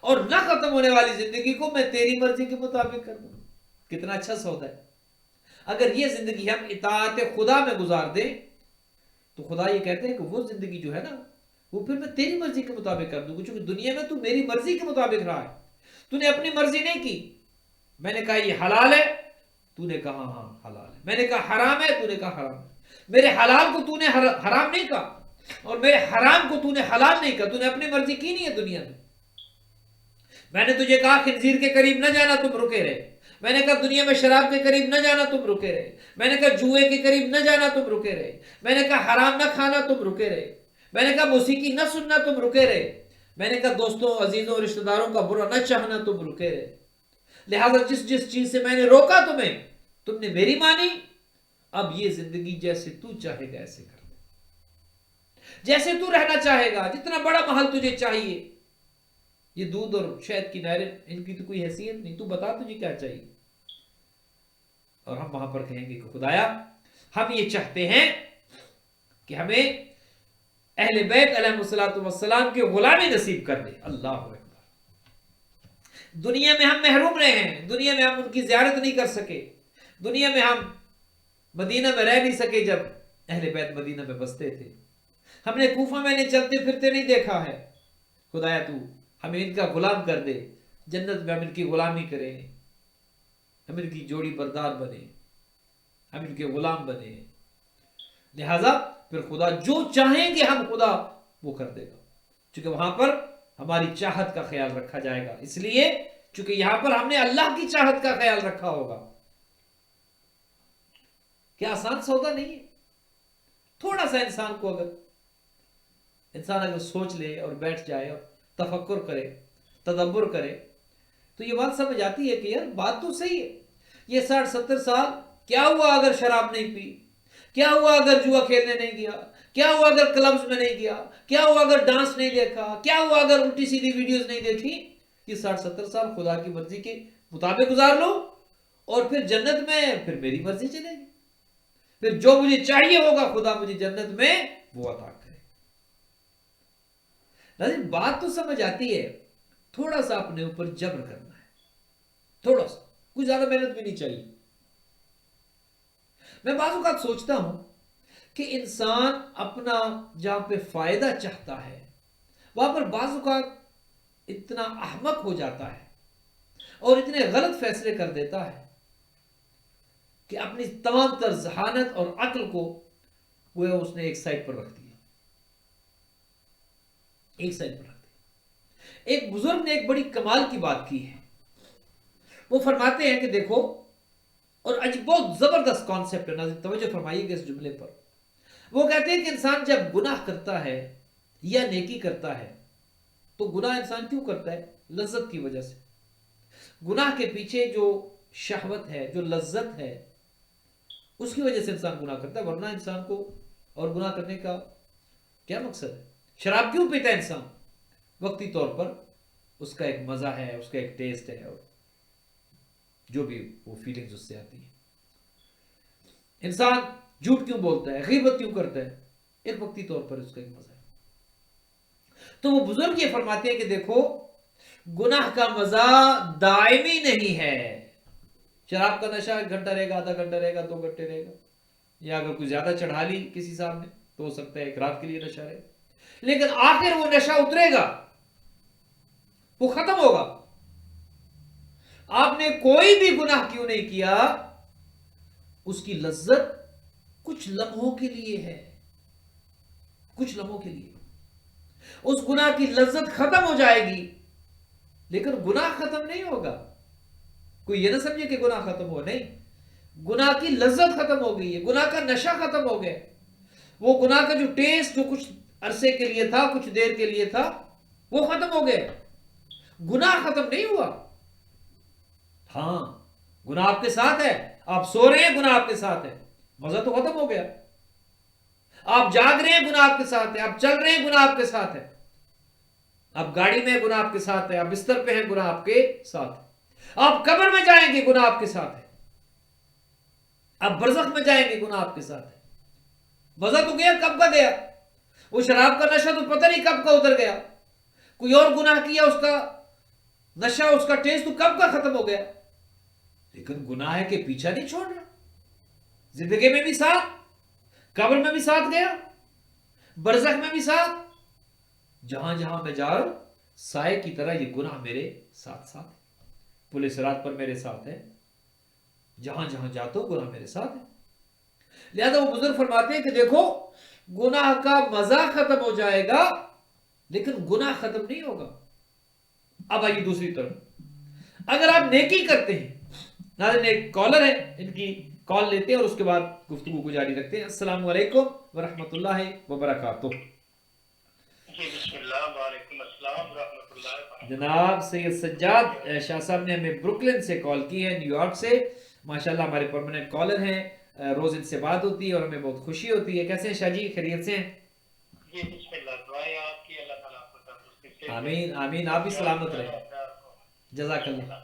اور نہ ختم ہونے والی زندگی کو میں تیری مرضی کے مطابق کر دوں. کتنا اچھا سودا ہے. اگر یہ زندگی ہم اطاعت خدا میں گزار دیں تو خدا یہ کہتے ہیں کہ وہ زندگی جو ہے نا وہ پھر میں تیری مرضی کے مطابق کر دوں گا. چونکہ دنیا میں تو میری مرضی کے مطابق رہا ہے، تو نے اپنی مرضی نہیں کی. میں نے کہا یہ حلال ہے، تو نے کہا ہاں حلال ہے. میں نے کہا حرام ہے، تو نے کہا حرام ہے. میرے حلال کو تو نے حرام نہیں کہا اور میرے حرام کو تو نے حلال نہیں کہا. تو نے اپنی مرضی کی نہیں ہے دنیا میں. میں نے تجھے کہا خنزیر کے قریب نہ جانا، تم رکے رہے. میں نے کہا دنیا میں شراب کے قریب نہ جانا، تم رکے رہے. میں نے کہا جوئے کے قریب نہ جانا، تم رکے رہے. میں نے کہا حرام نہ کھانا، تم رکے رہے. میں نے کہا موسیقی نہ سننا، تم رکے رہے. میں نے کہا دوستوں عزیزوں اور رشتہ داروں کا برا نہ چاہنا، تم رکے رہے. لہٰذا جس چیز سے میں نے روکا تمہیں، تم نے میری مانی. اب یہ زندگی جیسے تو چاہے گا ایسے کر لے. جیسے تو رہنا چاہے گا، جتنا بڑا محل تجھے چاہیے. یہ دودھ اور شہد کی نہریں، ان کی تو کوئی حیثیت نہیں، تو بتا تجھے کیا چاہیے. اور ہم وہاں پر کہیں گے کہ خدایا ہم یہ چاہتے ہیں کہ ہمیں اہل بیت علیہ السلام کی غلامی نصیب کر دے. اللہ اکبر. دنیا میں ہم محروم رہے ہیں، دنیا میں ہم ان کی زیارت نہیں کر سکے، دنیا میں ہم مدینہ میں رہ نہیں سکے جب اہل بیت مدینہ میں بستے تھے. ہم نے کوفہ میں انہیں چلتے پھرتے نہیں دیکھا ہے. خدایا تو ہمیں ان کا غلام کر دے، جنت میں ہم ان کی غلامی کریں، ہم ان کی جوڑی بردار بنے، ہم ان کے غلام بنے. لہذا پھر خدا جو چاہیں گے ہم خدا وہ کر دے گا، چونکہ وہاں پر ہماری چاہت کا خیال رکھا جائے گا. اس لیے چونکہ یہاں پر ہم نے اللہ کی چاہت کا خیال رکھا ہوگا. کیا آسان سودا نہیں ہے؟ تھوڑا سا انسان اگر سوچ لے اور بیٹھ جائے اور تفکر کرے، تدبر کرے، تو یہ بات سمجھ آتی ہے کہ یار بات تو صحیح ہے. یہ 60-70 سال کیا ہوا اگر شراب نہیں پی؟ کیا ہوا اگر جوا کھیلنے نہیں گیا؟ کیا ہوا اگر کلبز میں نہیں گیا؟ کیا ہوا اگر ڈانس نہیں دیکھا؟ کیا ہوا اگر الٹی سیدھی ویڈیوز نہیں دیکھی؟ یہ 60-70 سال خدا کی مرضی کے مطابق گزار لو، اور پھر جنت میں پھر میری مرضی چلے گی. پھر جو مجھے چاہیے ہوگا خدا مجھے جنت میں وہ عطا کرے. لیکن بات تو سمجھ آتی ہے، تھوڑا سا اپنے اوپر جبر کرنا ہے، تھوڑا سا، کچھ زیادہ محنت بھی نہیں چاہیے. میں بعض اوقات سوچتا ہوں کہ انسان اپنا جہاں پہ فائدہ چاہتا ہے وہاں پر بعض اوقات اتنا احمق ہو جاتا ہے اور اتنے غلط فیصلے کر دیتا ہے کہ اپنی تمام تر ذہانت اور عقل کو وہ اس نے ایک سائڈ پر رکھ دیا، ایک سائڈ پر رکھ دیا. ایک بزرگ نے ایک بڑی کمال کی بات کی ہے. وہ فرماتے ہیں کہ دیکھو، اور بہت زبردست کانسیپٹ ہے، ناظرین توجہ فرمائیے گا اس جملے پر. وہ کہتے ہیں کہ انسان جب گناہ کرتا ہے یا نیکی کرتا ہے تو گناہ انسان کیوں کرتا ہے؟ لذت کی وجہ سے. گناہ کے پیچھے جو شہوت ہے، جو لذت ہے، اس کی وجہ سے انسان گناہ کرتا ہے. ورنہ انسان کو اور گناہ کرنے کا کیا مقصد ہے؟ شراب کیوں پیتا ہے انسان؟ وقتی طور پر اس کا ایک مزہ ہے، اس کا ایک ٹیسٹ ہے، اور جو بھی وہ فیلنگز اس سے آتی ہیں. انسان جھوٹ کیوں بولتا ہے، غیبت کیوں کرتا ہے؟ ایک وقتی طور پر اس کا ایک مزہ ہے. تو وہ بزرگ یہ فرماتے ہیں کہ دیکھو، گناہ کا مزہ دائمی نہیں ہے. شراب کا نشہ 1 گھنٹہ رہے گا، آدھا گھنٹہ رہے گا، 2 گھنٹے رہے گا، یا اگر کوئی زیادہ چڑھا لی کسی صاحب نے تو ہو سکتا ہے 1 رات کے لیے نشہ رہے. لیکن آخر وہ نشہ اترے گا، وہ ختم ہوگا. آپ نے کوئی بھی گناہ کیوں نہیں کیا، اس کی لذت کچھ لمحوں کے لیے ہے، کچھ لمحوں کے لیے. اس گناہ کی لذت ختم ہو جائے گی، لیکن گناہ ختم نہیں ہوگا. کوئی یہ نہ سمجھے کہ گناہ ختم ہو، نہیں. گناہ کی لذت ختم ہو گئی ہے، گناہ کا نشہ ختم ہو گیا. وہ گناہ کا جو ٹیسٹ جو کچھ عرصے کے لیے تھا، کچھ دیر کے لیے تھا، وہ ختم ہو گیا. گناہ ختم نہیں ہوا. ہاں، گناہ آپ کے ساتھ ہے، آپ سو رہے ہیں گناہ آپ کے ساتھ ہے، مزہ تو ختم ہو گیا. آپ جاگ رہے ہیں گناہ آپ کے ساتھ ہے، آپ چل رہے ہیں گناہ آپ کے ساتھ ہے، آپ گاڑی میں گناہ آپ کے ساتھ ہے، آپ بستر پہ ہیں گناہ آپ کے ساتھ ہے، آپ قبر میں جائیں گے گناہ آپ کے ساتھ ہے، آپ برزخ میں جائیں گے گناہ آپ کے ساتھ ہے. مزہ تو گیا، کب کا گیا. وہ شراب کا نشہ تو پتہ نہیں کب کا اتر گیا. کوئی اور گناہ کیا، اس کا نشہ، اس کا ٹیسٹ تو کب کا ختم ہو گیا. لیکن گناہ ہے کہ پیچھا نہیں چھوڑ رہا. زندگی میں بھی ساتھ، قبر میں بھی ساتھ گیا، برزخ میں بھی ساتھ. جہاں جہاں میں جا رہا ہوں سائے کی طرح یہ گناہ میرے ساتھ ساتھ ہے. پل صراط پر میرے ساتھ ہے، جہاں جہاں جاتا ہوں گناہ میرے ساتھ ہے. لہذا وہ بزرگ فرماتے ہیں کہ دیکھو، گناہ کا مزہ ختم ہو جائے گا لیکن گناہ ختم نہیں ہوگا. اب آئیے دوسری طرف، اگر آپ نیکی کرتے ہیں. ناظرین ایک کالر ہے، ان کی کال لیتے ہیں اور اس کے بعد گفتگو کو جاری رکھتے ہیں. السلام علیکم ورحمۃ اللہ وبرکاتہ. بسم اللہ، وعلیکم السلام ورحمۃ اللہ. جناب سید سجاد شاہ صاحب نے ہمیں بروکلن سے کال کی ہے، نیو یارک سے. ماشاءاللہ ہمارے پرماننٹ کالر ہیں، روز ان سے بات ہوتی ہے اور ہمیں بہت خوشی ہوتی ہے. کیسے ہیں شاہ جی، خیریت سے ہیں؟ जी बिस्मिल्लाह, दुआएं आपकी, अल्लाह ताला आपको तंदुरुस्ती से आमीन आमीन, आप भी सलामत रहे। जज़ाकल्लाह।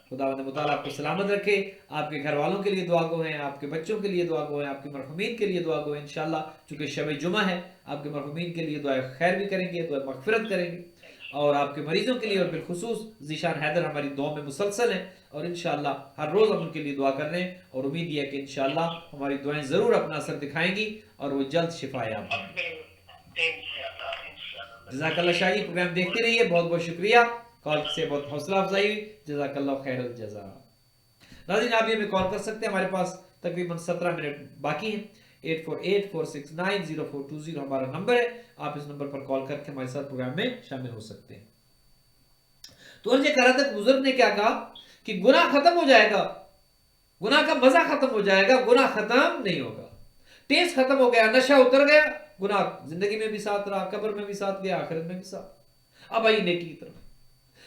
खुदा मुताला आपको सलामत रखे। आपके घर वालों के लिए दुआ गो हैं, आपके बच्चों के लिए दुआ गो हैं, आपके मरहुमीन के लिए दुआ गो हैं। इंशाल्लाह चूँकि शब जुमा है, आपके मरहुमीन के लिए दुआ खैर भी करेंगे, दुआ मगफिरत करेंगे, और आपके मरीजों के लिए और बिलखुसूस ज़ीशान हैदर हमारी दुआ में मुसलसल हैं, और इंशाल्लाह हर रोज़ हम उनके लिए दुआ कर रहे हैं, और उम्मीद है कि इंशाल्लाह हमारी दुआएं ज़रूर अपना असर दिखाएंगी और वो जल्द शिफायाब होंगी। जज़ाकल्लाह शाही। प्रोग्राम देखते रहिए। बहुत बहुत शुक्रिया, कॉल से बहुत हौसला अफजाई हुई। जज़ाकल्लाह खैरल जज़ा। नाज़रीन, आप ये हमें कॉल कर सकते हैं, हमारे पास तकरीबन 17 मिनट बाकी हैं। 8484690420 हमारा नंबर है। आप इस नंबर पर कॉल करके हमारे साथ प्रोग्राम में शामिल हो सकते हैं। तो अर्ज कर रहा था, बुजुर्ग ने क्या कहा कि गुनाह खत्म हो जाएगा, गुनाह का मजा खत्म हो जाएगा, गुनाह खत्म नहीं होगा। टेस्ट खत्म हो गया, नशा उतर गया, गुनाह जिंदगी में भी साथ रहा, कब्र में भी साथ गया, आखिरत में भी साथ। अब आइए नेकी की तरफ।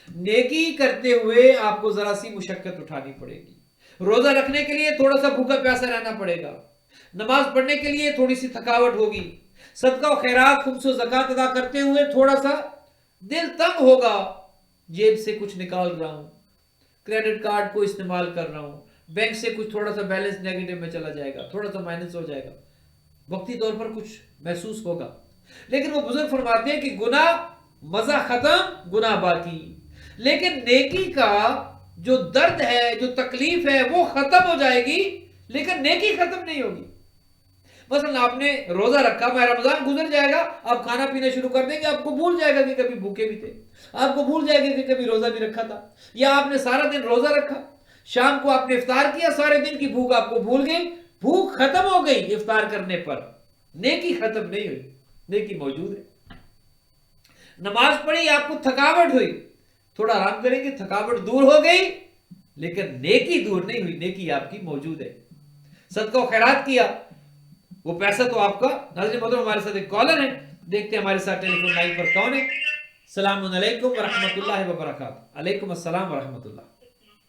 नेकी करते हुए आपको जरा सी मुशक्कत उठानी पड़ेगी। रोजा रखने के लिए थोड़ा सा भूखा प्यासा रहना पड़ेगा, नमाज पढ़ने के लिए थोड़ी सी थकावट होगी, सदका और खैरात खुम्स और ज़कात अदा करते हुए थोड़ा सा दिल तंग होगा, जेब से कुछ निकाल रहा हूं, क्रेडिट कार्ड को इस्तेमाल कर रहा हूं, बैंक से कुछ थोड़ा सा बैलेंस नेगेटिव में चला जाएगा, थोड़ा सा माइनस हो जाएगा, वक्ती तौर पर कुछ महसूस होगा। लेकिन वो बुजुर्ग फरमाते हैं कि गुनाह मजा खत्म, गुनाह बाकी। लेकिन नेकी का जो दर्द है, जो तकलीफ है, वो खत्म हो जाएगी, लेकिन नेकी खत्म नहीं होगी। मसलन आपने रोजा रखा, माह रमजान गुजर जाएगा, आप खाना पीना शुरू कर देंगे, आपको भूल जाएगा कि कभी भूखे भी थे, आपको भूल जाएगा कि कभी रोजा भी रखा था। या आपने सारा दिन रोजा रखा, शाम को आपने इफ्तार किया, सारे दिन की भूख आपको भूल गई, भूख खत्म हो गई इफ्तार करने पर, नेकी खत्म नहीं हुई, नेकी मौजूद है। नमाज पढ़ी, आपको थकावट हुई, थोड़ा आराम करेंगे, थकावट दूर हो गई, लेकिन नेकी दूर नहीं हुई, नेकी आपकी मौजूद है। सदका और खैरात किया, वो पैसा तो आपका। नाज़रीन मोहतरम, हमारे साथ एक कॉलर है, देखते हैं हमारे साथ टेलीफोन लाइन पर कौन है। सलाम अलैकुम व रहमतुल्लाहि व बरकातहू। अलैकुम अस्सलाम व रहमतुल्लाह।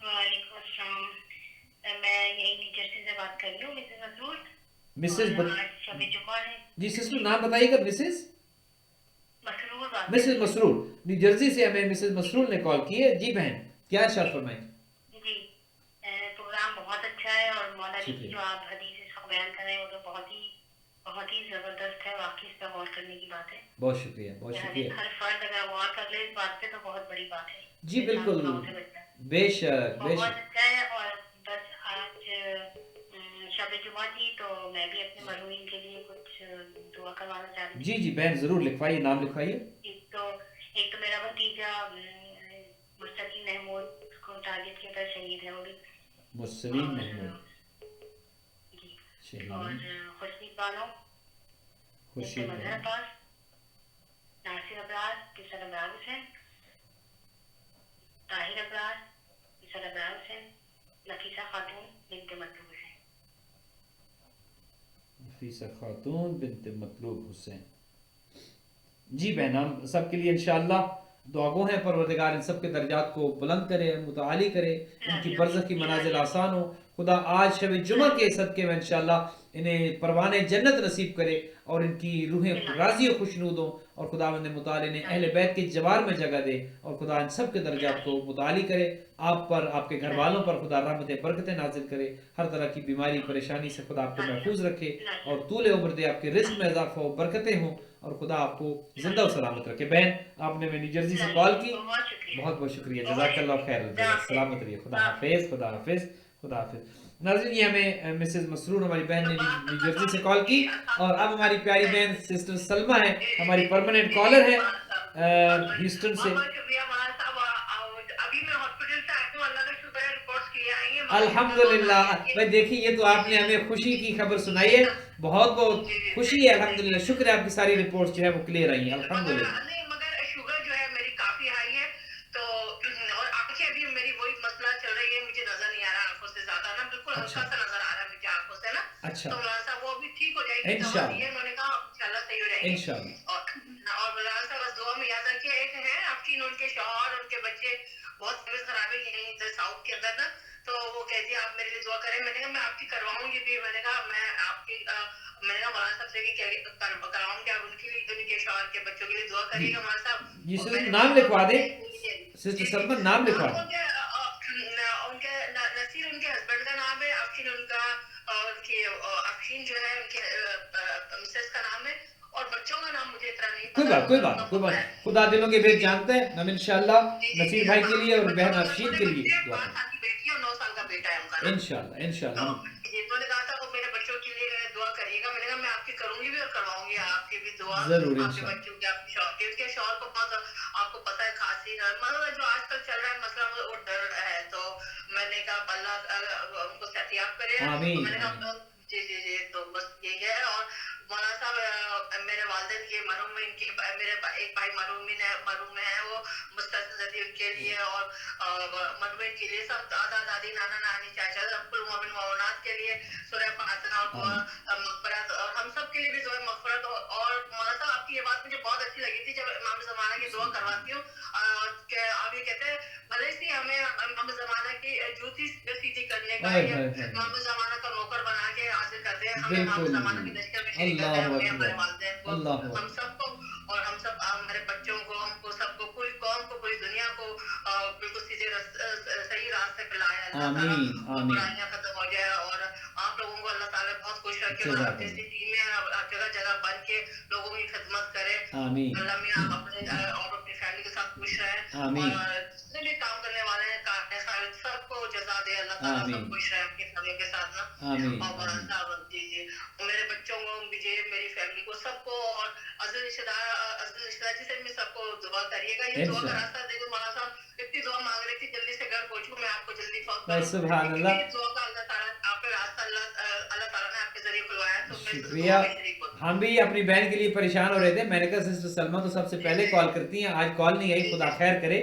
वालेकुम अस्सलाम, मैं यही न्यू जर्सी से बात कर रही हूँ, मिसेस मसरूर। मिसेस शब जुमा है जी, सिस्टर नाम बताइएगा। मिसेस मसरूर बात मिसेस मसरूर, न्यू जर्सी से हमें मिसेस मसरूर ने कॉल की है। जी बहन, क्या शर्त फरमाएंगे? जी, प्रोग्राम बहुत अच्छा है, और मौला जी की जो आप हदीस बयान कर रहे हैं वो तो बहुत ही जबरदस्त है, वाकई इस पर गौर करने की बात है। बहुत शुक्रिया, बहुत शुक्रिया। हर फर्द अगर गौर कर ले इस बात पे तो बहुत बड़ी बात है। जी बिल्कुल, बेशक बहुत अच्छा है। और बस आज शब जुमा थी, तो मैं भी अपने मरहूमीन के लिए कुछ दुआ करवाना चाह रही हूँ। जी जी बहन, जरूर लिखवाइए, नाम लिखवाइए। एक तो मेरा भतीजा मुस्तकीम महमूद, उसको टारगेट किया था, शहीद है वो भी। मुस्लिम महमूद और खुशनी बानो, खुशी मजहर अब्बास, नासिर अब्रार, किसर अब्रार हुसैन, ताहिर अब्रार, किसर अब्रार हुसैन, नफीसा खातून बिनते मतलूब हुसैन। नफीसा खातून बिनते मतलूब हुसैन। जी बहन, हम सबके लिए इंशाअल्लाह दुआ गो हैं, परवरदिगार इन सब के दर्जात को बुलंद करे, मुताली करे, इनकी बरज़ख की मनाजिल आसान हो। खुदा आज शब जुमा के सदके में इंशाअल्लाह इन्हें परवाने जन्नत नसीब करे, और इनकी रूहें राज़ी और खुशनूद हों, और खुदावंद मुताली ने अहले बैत के जवार में जगह दे, और खुदा इन सब के दर्जात को मुताली करे, आप पर, आपके घर वालों पर खुदा रहमतें बरकतें नाजिल करे, हर तरह की बीमारी परेशानी से खुदा आपको महफूज रखे, और तूले उम्र दे, आपके रिस्क में इजाफा हो, बरकतें हों, और खुदा आपको जिंदा और सलामत रखे। बहन, आपने मैं न्यू जर्सी से कॉल की, बहुत बहुत शुक्रिया, जज़ाकल्लाह खैर, सलामत रहिए, खुदा हाफिज़, खुदा हाफिज़, खुदा हाफिज़। नाज़रीन, ये हमें मिसेस मसरूर हमारी बहन ने न्यू जर्सी से कॉल की, और अब हमारी प्यारी बहन सिस्टर सलमा है, हमारी परमानेंट कॉलर है ह्यूस्टन से। अल्हम्दुलिल्लाह। भाई देखिए, ये तो आपने हमें खुशी की खबर सुनाई है, बहुत बहुत खुशी है, अल्हम्दुलिल्लाह। शुक्र है, आपकी सारी रिपोर्ट्स जो है वो क्लियर आई हैं, अल्हम्दुलिल्लाह। मगर शुगर जो है मेरी काफी हाई है, तो और आंखें भी मेरी वही मसला चल रही है, मुझे नजर नहीं आ रहा आंखों से ज्यादा ना, बिल्कुल हल्का सा नजर आ रहा है मुझे आंखों से ना। अच्छा, तो मौलाना साहब वो भी ठीक हो जाएगी, इंशाअल्लाह, मैंने कहा इंशाअल्लाह सही हो जाएगी इंशाअल्लाह। और मौलाना साहब बस दुआ में याद रखिए, एक है आपकी, उनके शौहर, उनके बच्चे बहुत तबीयत खराब है यहीं इधर साउथ के अंदर ना, तो वो कहती है आप मेरे लिए दुआ करें। मैंने कहा मैं आपकी करवाऊंगी भी, मैंने कहा मैं आपकी मैंने कहा मौलाना साहब से कि कराऊंगी आप उनके लिए, उनके शौहर के बच्चों के लिए दुआ करिएगा मौलाना साहब। जी और सिस्टर मैंने नाम कहा लिखवा दें, जी सिस्टर जी सलमा नाम लिखवा दें। उनके नसीर उनके हस्बैंड का नाम है, अफशीन उनका, उनकी अफशीन जो है उनके मिसेस का नाम है, और बच्चों का नाम मुझे इतना नहीं कोई पता। बात, खुदा दिलों के भेद जानते हैं। हम इंशाल्लाह जी जी नसीर जी भाई हाँ, के लिए और बच्चों बहन का अफशीन छोटे के लिए बच्चे, दुआ 5 साल की बेटी और 9 साल का बेटा है उनका करें। नाम। इंशाल्लाह तो हम इन्होंने कहा था वो मेरे बच्चों के लिए दुआ करिएगा। मैंने कहा मैं आपकी करूंगी भी और करवाऊंगी आपकी भी दुआ, जरूर आपके इंशाल्लाह। बच्चों की, आपके शौहर की। उनके शौहर को बहुत, आपको पता है, खांसी मतलब जो आजकल चल रहा है मसला, वो डर है। तो मैंने कहा अल्लाह उनको सेहतियाब करे। तो आमीन मैंने आमीन। कहा जी जी जी, तो बस यही है। और मौलाना साहब मेरे वालिदैन के मरहूम में, इनके मेरे एक भाई मरहूम में है, वो मुस्तसदी उनके लिए और मरहूम के लिए, सब दादा दादी नाना नानी चाचा सबकुल मोमिन मोमिनात के लिए सूरह फातिहा और दुआ मग़फ़िरत, और हम सब के लिए भी दुआ मग़फ़िरत। और मौलाना साहब आपकी ये बात मुझे बहुत अच्छी लगी थी जब इमाम ज़माना की दुआ करवाती हूँ, आप ये कहते हैं भले से हमें इमाम ज़माना की जूती सीधी करने का या इमाम ज़माना का नौकर बना के हाजिर कर दे, हमें इमाम बिल्कुल ज़माना के लश्कर में शरीक कर दे, अल्लाह हमें, अकबर हमारे वालिदैन को, अल्लाह हम अकबर। सबको, और हम सब हमारे बच्चों को, हमको सबको, पूरी कौम को, पूरी दुनिया को बिल्कुल सीधे सही रास्ते पे लाए अल्लाह ताला, आमीन और आमीन। बुराइयां खत्म हो जाए, और आप लोगों को अल्लाह ताला बहुत खुश रखे, और आप जज़ाकल्लाह। जैसी टीमें जगह जगह बन के लोगों की खिदमत करें। आमीन अल्लाह में आप अपने और अपनी फैमिली के साथ खुश रहें, आमीन और जितने भी काम करने वाले हैं, सबको जज़ा दे अल्लाह ताला, सब आमीन खुश रहे अपनी फैमिली के साथ ना। आमीन और मौलाना आमीन। साहब जी जी, मेरे बच्चों को, मुझे, मेरी फैमिली को, सबको, और अज़ीज़ रिश्तेदार जी से भी सबको दुआ करिएगा। ये दुआ का इंशाअल्लाह। रास्ता देखो मौलाना साहब, इतनी दुआ मांग रही थी जल्दी से घर पहुंचूं, मैं आपको जल्दी फोन भाई करूं, सुभान लेकिन अल्लाह, ये दुआ का अल्लाह ताला, आप पे रास्ता अल्लाह ताला ने आपके जरिए खुलवाया, तो मैं इस शुक्रिया। दुआ में शरीक हूं। हम भी अपनी बहन के लिए परेशान हो रहे थे, मैंने कहा सिस्टर सलमा तो सबसे पहले कॉल करती हैं, आज कॉल नहीं आई, खुदा खैर करे।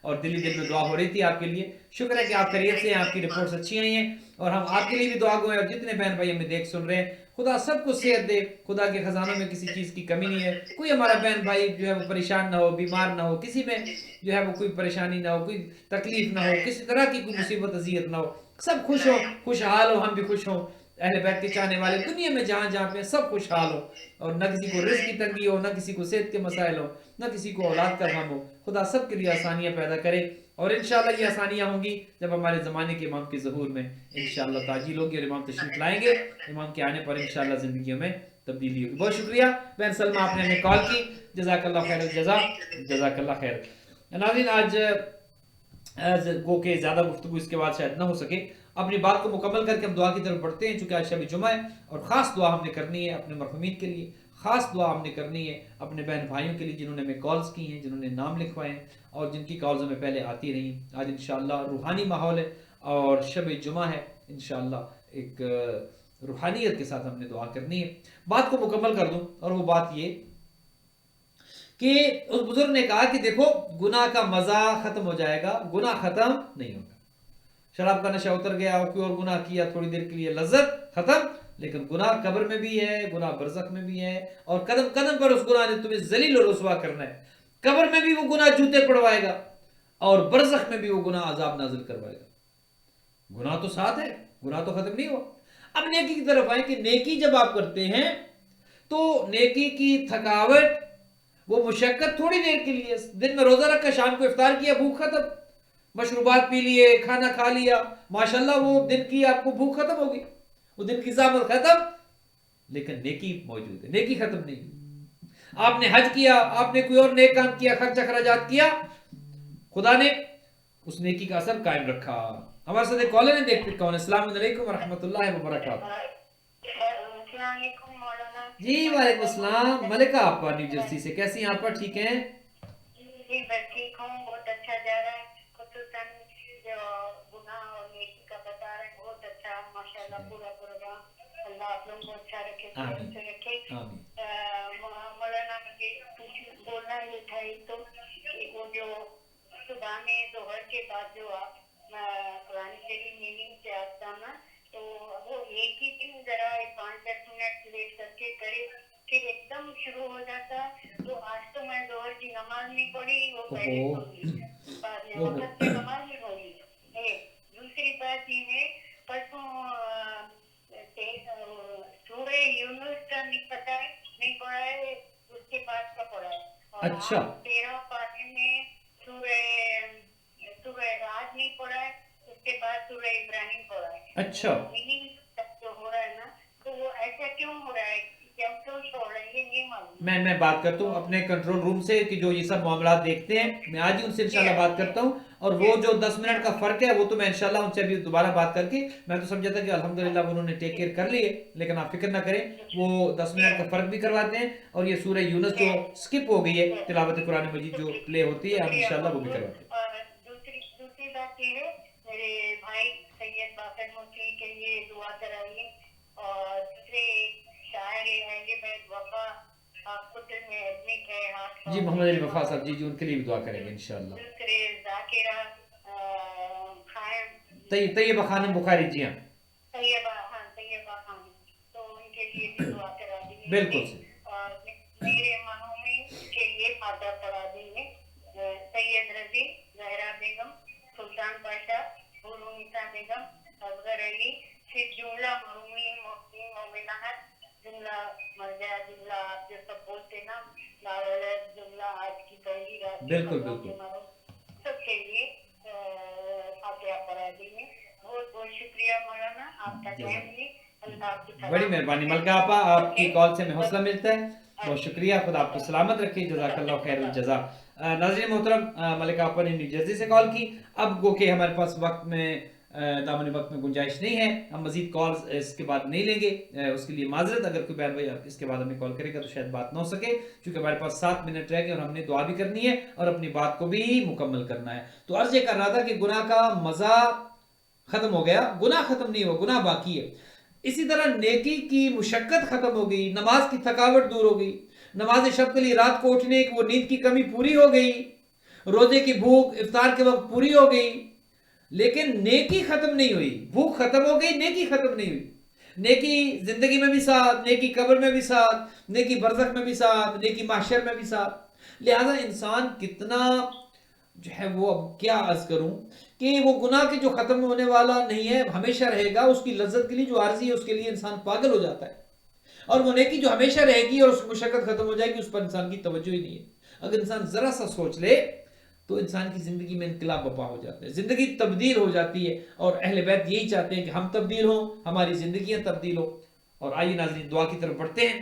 और दिल में दुआ हो रही थी आपके लिए। शुक्र है कि आप खैरियत से हैं, आपकी रिपोर्ट्स अच्छी आई हैं, और हम आपके लिए भी दुआ गो हैं। और जितने बहन भाई हमें देख सुन रहे हैं, खुदा सबको सेहत दे, खुदा के खजानों में किसी चीज़ की कमी नहीं है। कोई हमारा बहन भाई जो है वो परेशान ना हो, बीमार ना हो, किसी में जो है वो कोई परेशानी ना हो, कोई तकलीफ ना हो, किसी तरह की कोई मुसीबत अजियत ना हो, सब खुश हो, खुशहाल हो, हम भी खुश हों, अहले बैत के चाहने वाले दुनिया में जहाँ जहाँ पे सब खुशहाल हो, और न किसी को रिस्क की तंगी हो, न किसी को सेहत के मसाइल हो, न किसी को औलाद का गम हो। खुदा सब के लिए आसानियाँ पैदा करे, और इंशाल्लाह ये आसानियाँ होंगी जब हमारे ज़माने के इमाम के ज़हूर में इंशाल्लाह ताजील होगी और इमाम तशरीफ लाएंगे। इमाम के आने पर इंशाल्लाह ज़िंदगियों में तब्दीली होगी। बहुत शुक्रिया बहन सलमा, आपने हमें कॉल की, जज़ाकल्लाह खैर जज़ा, जज़ाकल्लाह खैर। नाज़रीन, आज गो के ज़्यादा गुफ्तगू इसके बाद शायद ना हो सके। अपनी बात को मुकम्मल करके हम दुआ की तरफ बढ़ते हैं, चूँकि आज शब जुमा है, और ख़ास दुआ हमने करनी है अपने मरहूमीन के लिए, ख़ास दुआ हमने करनी है अपने बहन भाइयों के लिए जिन्होंने हमें कॉल्स की हैं, जिन्होंने नाम लिखवाए हैं, और जिनकी कॉल्स हमें पहले आती रही। आज इंशाअल्लाह रूहानी माहौल है और शब जुमा है, इंशाअल्लाह एक रूहानियत के साथ हमने दुआ करनी है। बात को मुकम्मल कर दूँ, और वो बात ये कि उस बुजुर्ग ने कहा कि देखो, गुनाह का मज़ा ख़त्म हो जाएगा, गुनाह ख़त्म नहीं होगा। शराब का नशा उतर गया, कोई और गुनाह किया, थोड़ी देर के लिए लज्जत खत्म, लेकिन गुनाह कब्र में भी है, गुनाह बरज़ख में भी है, और कदम कदम पर उस गुनाह ने तुम्हें जलील और रुसवा करना है। कब्र में भी वो गुनाह जूते पड़वाएगा, और बरज़ख में भी वो गुनाह अजाब नाजिल करवाएगा। गुनाह तो साथ है, गुनाह तो खत्म नहीं हुआ। अब नेकी की तरफ आए कि नेकी जब आप करते हैं तो नेकी की थकावट, वो मुशक्कत थोड़ी देर के लिए, दिन में रोजा रखा, शाम को इफ्तार किया, भूख खत्म, मशरूबात पी लिए, खाना खा लिया, माशाल्लाह वो दिन की आपको भूख खत्म होगी, वो दिन की ज़ामत खत्म, लेकिन नेकी मौजूद है, नेकी खत्म नहीं। आपने हज किया, आपने कोई और नेक काम किया, खर्चा खराजात किया, खुदा ने उस नेकी का असर कायम रखा। हमारे साथ एक कॉलर है, देखते कौन है। अस्सलाम वालेकुम वरहमतुल्लाहि वबरकातुहू। जी वालेकुम अस्सलाम। मलिका आपा न्यू जर्सी से, कैसी हैं आपा? ठीक हैं जी मैं ठीक हूँ, बहुत अच्छा जा रहा है। खुसूसन जो गुनाह और नेकी का बता रहे हैं, बहुत अच्छा माशाल्लाह, पूरा प्रोग्राम। अल्लाह आप लोगों को अच्छा रखे, सेहत से रखे। मौलाना मुझे बोलना ये था तो कि वो जो सुबह में दोहर के बाद जो आप कुरान शरीफ मीनिंग से आता ना, तो वो एक ही दिन जरा 5-10 मिनट लेट करके करे, फिर एकदम शुरू हो जाता। तो आज तो मैं दोहर की नमाज नहीं पढ़ी, वो पहले होगी, बाद में वक्त की नमाज नहीं होगी। दूसरी बात ये है, परसों सूरह यूनुस का नहीं पता है, नहीं पढ़ा है, उसके बाद का पढ़ा है। और अच्छा। 13 पारे में सूरह राज नहीं पढ़ा है, उसके बाद सूरह इब्राहिम पढ़ा है। अच्छा। मीनिंग जो हो रहा है ना, तो वो ऐसा क्यों हो रहा है, क्यों छोड़ रहे हैं, ये मालूम। मैं बात करता हूँ अपने कंट्रोल रूम से कि जो ये सब मामला देखते हैं, मैं आज ही उनसे इंशाल्लाह बात करता हूँ। और वो जो 10 मिनट का फर्क है वो तो मैं इंशाल्लाह उनसे अभी दोबारा बात करके, मैं तो समझा था कि अल्हम्दुलिल्लाह उन्होंने टेक केयर कर लिए, लेकिन आप फिक्र ना करें, वो 10 मिनट का फर्क भी करवाते हैं। और ये सूरह यूनुस जो स्किप हो गई है, तिलावत कुरान मजीद जो प्ले होती है, हम इंशाल्लाह वो भी करवाते हैं। और दूसरी बात ये है, मेरे भाई सैयद बाकर मोती के लिए दुआ कराइए। और दूसरे शायर अहमद वफा हॉस्पिटल में एडमिट है, हाथ जी मोहम्मद अली वफा साहब, जी उनके लिए भी दुआ करेंगे इंशाल्लाह। दूसरे जाकिरा खान, तैयबा खानम बुखारी, जी हाँ तैयबा खान, तो उनके लिए भी दुआ करा दीजिए। बिल्कुल। और मेरे मनोमी के लिए फादा पढ़ा देंगे, सैयद रजी, जहरा बेगम, सुल्तान पाशा, हुरूनिसा बेगम, असगर अली, फिर जुमला मरूमी मोमिनात, जुमला मर्जा, जुमला आप जो सब बोलते ना, लावलत जुमला, आज की पहली रात, बिल्कुल बिल्कुल, सबके लिए फातिहा पढ़ा देंगे। बहुत बहुत शुक्रिया मौलाना, आपका टाइम दी, अल्लाह आपकी बड़ी मेहरबानी मलका आपा, आपकी कॉल से हमें हौसला मिलता है, बहुत शुक्रिया, खुदा आपको सलामत रखे, जज़ाकल्लाह खैरुल जज़ा। नाज़रीन मोहतरम, मलिका आपा ने न्यू जर्सी से कॉल की। अब गो के हमारे पास वक्त में दामन वक्त में गुंजाइश नहीं है, हम मजीद कॉल्स इसके बाद नहीं लेंगे, उसके लिए माजरत। अगर कोई बहन भाई इसके बाद हमें कॉल करेगा तो शायद बात ना हो सके, क्योंकि हमारे पास 7 मिनट रह गए और हमने दुआ भी करनी है और अपनी बात को भी मुकम्मल करना है। तो अर्ज ये कर रहा था कि गुनाह का मजा खत्म हो गया, गुनाह खत्म नहीं हुआ, गुनाह बाकी है। इसी तरह नेकी की मुशक्कत खत्म हो गई, नमाज की थकावट दूर हो गई, नमाज शब के लिए रात को उठने की वो नींद की कमी पूरी हो गई, रोजे की भूख इफ्तार के वक्त पूरी हो गई, लेकिन नेकी खत्म नहीं हुई। भूख खत्म हो गई, नेकी खत्म नहीं हुई। नेकी जिंदगी में भी साथ, नेकी कब्र में भी साथ, नेकी बरज़ख में भी साथ, नेकी माशर में भी साथ। लिहाजा इंसान कितना जो है वो, अब क्या अर्ज करूं कि वो गुनाह के जो खत्म होने वाला नहीं है, हमेशा रहेगा, उसकी लज्जत के लिए जो आर्जी है उसके लिए इंसान पागल हो जाता है। और वो नेकी जो हमेशा रहेगी और उसकी मुशक्कत खत्म हो जाएगी, उस पर इंसान की तवज्जो ही नहीं है। अगर इंसान जरा सा सोच ले तो इंसान की जिंदगी में इनकलाब बपा हो जाता है, जिंदगी तब्दील हो जाती है। और अहले बैत यही चाहते हैं कि हम तब्दील हों, हमारी जिंदगियां तब्दील हो। और आइए नाज़रीन दुआ की तरफ बढ़ते हैं,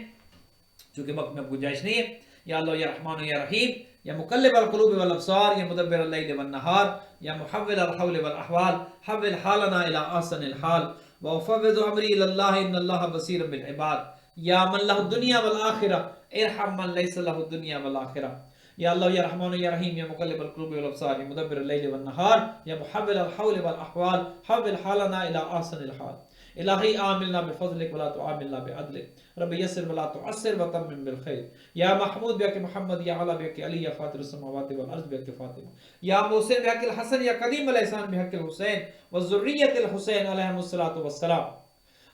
चूंकि वक्त में गुंजाइश नहीं है। या अल्लाह या रहमान या रहीम, या मुक़ल्लिबल क़ुलूब वल अब्सार, या मुदब्बिरल लैल वन नहार, या मुहव्विलल हौल वल अहवाल, हव्विल हालना इला अहसनिल हाल, व उफ़व्विज़ु अमरी इलल्लाह इन्नल्लाह बसीरुम बिल इबाद, या मन लहु दुनिया वल आखिरह इरहम मन लैसा लहु दुनिया वल आखिरह। या अल्लाह या रहमान या रहीम, या मुक़ल्लिबल क़ुलूब वल अब्सार, या मुदब्बिरल लैल वन नहार, या मुहव्विलल हौल वल अहवाल, हव्विल हालना इला अहसनिल हाल। इलाही आमिलना बिफज़लिक वला तुआमिलना बिअदलिक, रब्बि यस्सिर वला तुअस्सिर व तम्मिम बिल खैर। या महमूद बिहक़ मुहम्मद, या अला बिहक़ अली, या फ़ातिरुस समावाति वल अर्ज़ बिहक़ फ़ातिमा, या मुहसिन बिहक़िल हसन, या करीम अल ihsan बिहक़िल हुसैन व ज़ुर्रियतिल हुसैन अलैहिमुस्सलातु वस्सलाम।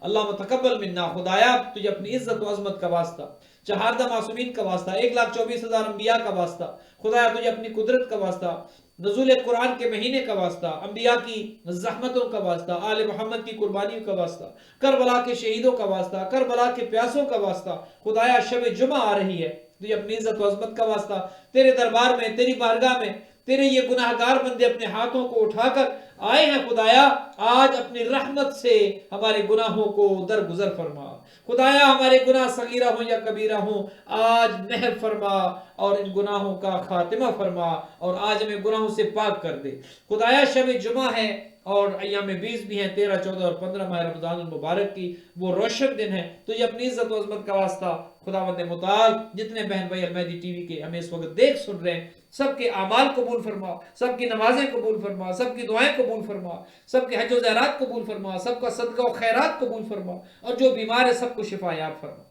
अल्लाहुम्मा तक़ब्बल मिन्ना, खुदाया तुझे अपनी इज्जत व अज़मत का वास्ता, चहारदा मासूमीन का वास्ता, 1,24,000 अंबिया का वास्ता, खुदाया तुझे अपनी कुदरत का वास्ता, नज़ूल कुरान के महीने का वास्ता, अंबिया की ज़हमतों का वास्ता, आले मोहम्मद की कुर्बानियों का वास्ता, करबला के शहीदों का वास्ता, करबला के प्यासों का वास्ता। खुदाया शब जुमा आ रही है, तुझे अपनी इज्जत व अज़मत का वास्ता, तेरे दरबार में, तेरी बारगाह में तेरे ये गुनाहगार बंदे अपने हाथों को उठाकर आए हैं। खुदाया आज अपनी रहमत से हमारे गुनाहों को दरगुजर फरमा। खुदाया हमारे गुनाह सगीरा हो या कबीरा हो, आज महर फरमा और इन गुनाहों का खातिमा फरमा और आज हमें गुनाहों से पाक कर दे। खुदाया शब जुमा है और अय्याम 20 भी हैं, 13, 14 और 15 माह रमज़ान मुबारक की वो रोशन दिन है। तो ये अपनी इज्जत व अज़मत का वास्ता खुदावंद मुताल जितने बहन भाई अलमहदी टीवी के हमें इस वक्त देख सुन रहे हैं, सबके आमाल कबूल फरमा, सबकी नमाजें कबूल फरमा, सबकी दुआएं कबूल फरमा, सबके हज व ज़ियारत कबूल फरमा, सबका सदका व खैरात कबूल फरमा और जो बीमार है सबको शिफायाब फरमा।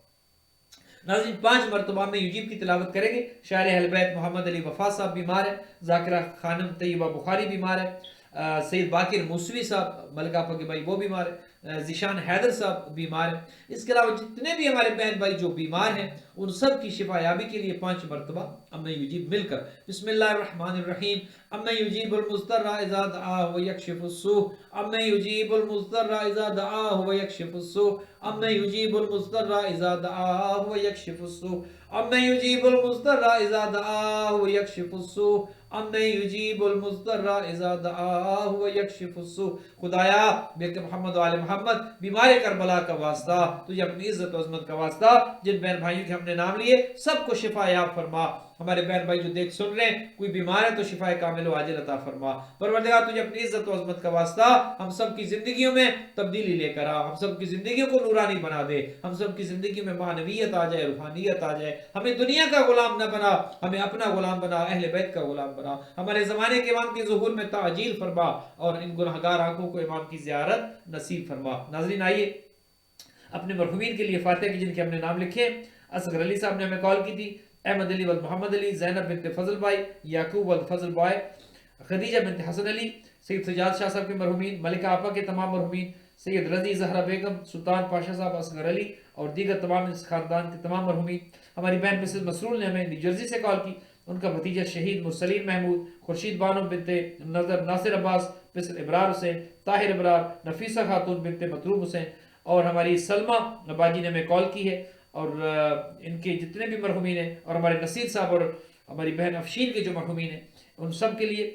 नाज़रीन 5 मरतबा में युजीब की तिलावत करेंगे। शायर अहले बैत मोहम्मद अली वफा साहब बीमार है, ज़ाकिरा खानम तैयबा बुखारी बीमार है, सैयद बाकिर मूसवी साहब मलका आपा के भाई वो बीमार है, ज़िशान हैदर साहब बीमार हैं। इसके अलावा जितने भी हमारे बहन भाई जो बीमार हैं उन सब की शिफायाबी के लिए 5 मरतबा अम्मा युजीब मिलकर बिस्मिल्लाहिर्रहमानिर्रहीम अम्मा युजीबुल मुज़्तर्रा इज़ा दआहु व यक्शिफुस सू अम्मा युजीबुल मुज़्तर्रा इज़ा दआहु व यक्शिफुस सू अम्मा युजीबुल मुज़्तर्रा इज़ा दआहु व यक्शिफुस सू अम्मा युजीबुल मुज़्तर्रा इज़ा दआहु व यक्शिफुस सू अम्मा युजीबुल मुज़्तर्रा इज़ा दआहु व यक्शिफुस सू। खुदाया बेटे मोहम्मद व आले मोहम्मद बीमार करबला का वास्ता, तुझे अपनी इज्जत और अज़मत का वास्ता, जिन बहन भाइयों के हमने नाम लिए सबको शिफा याब फरमा। हमारे बहन भाई जो देख सुन रहे हैं कोई बीमार है तो शिफाए कामिल व आजिल अता फरमा। परवरदिगार तुझे अपनी इज्जत और अज़मत का वास्ता हम सब की जिंदगियों में तब्दीली लेकर आ, हम सब की जिंदगियों को नूरानी बना दे, हम सब की जिंदगी में मानवियत आ जाए, रूहानियत आ जाए। हमें दुनिया का गुलाम न बना, हमें अपना गुलाम बना, अहले बैत का गुलाम बना। हमारे ज़माने के इमाम के ज़ुहूर में ताजील फरमा और इन गुनहगार आंखों को इमाम की ज़ियारत नसीब फरमा। नाज़रीन आइए अपने मरहूमीन के लिए फातिहा की जिनके हमने नाम लिखे। असगर अली साहब ने हमें कॉल की थी, अहमद अली वल मोहम्मद अली, ज़ैनब बिनत फजल भाई, याकूब वल फजल बॉय, खदीजा बिनत हसन अली, सैयद सजाद शाह साहब के मरहूमीन, मलिका आपा के तमाम मरहूमीन, सैयद रजी जहरा बेगम, सुल्तान पाशा साहब, असगर अली और दीगर तमाम इस खानदान के तमाम मरहूमीन। हमारी बहन मिसेस मसरूल ने हमें न्यू जर्सी से कॉल की, उनका भतीजा शहीद मुरसलीन महमूद, खुर्शीद बानो बिनते नजर नासिर अब्बास, पिसल इब्रार हुसैन, ताहिर इब्रार, नफीसा खातून बिनते मतरूब हुसैन और हमारी सलमा बाजी ने हमें कॉल की है और इनके जितने भी मरहूमीन हैं और हमारे नसीर साहब और हमारी बहन अफशीन के जो मरहूमीन हैं उन सब के लिए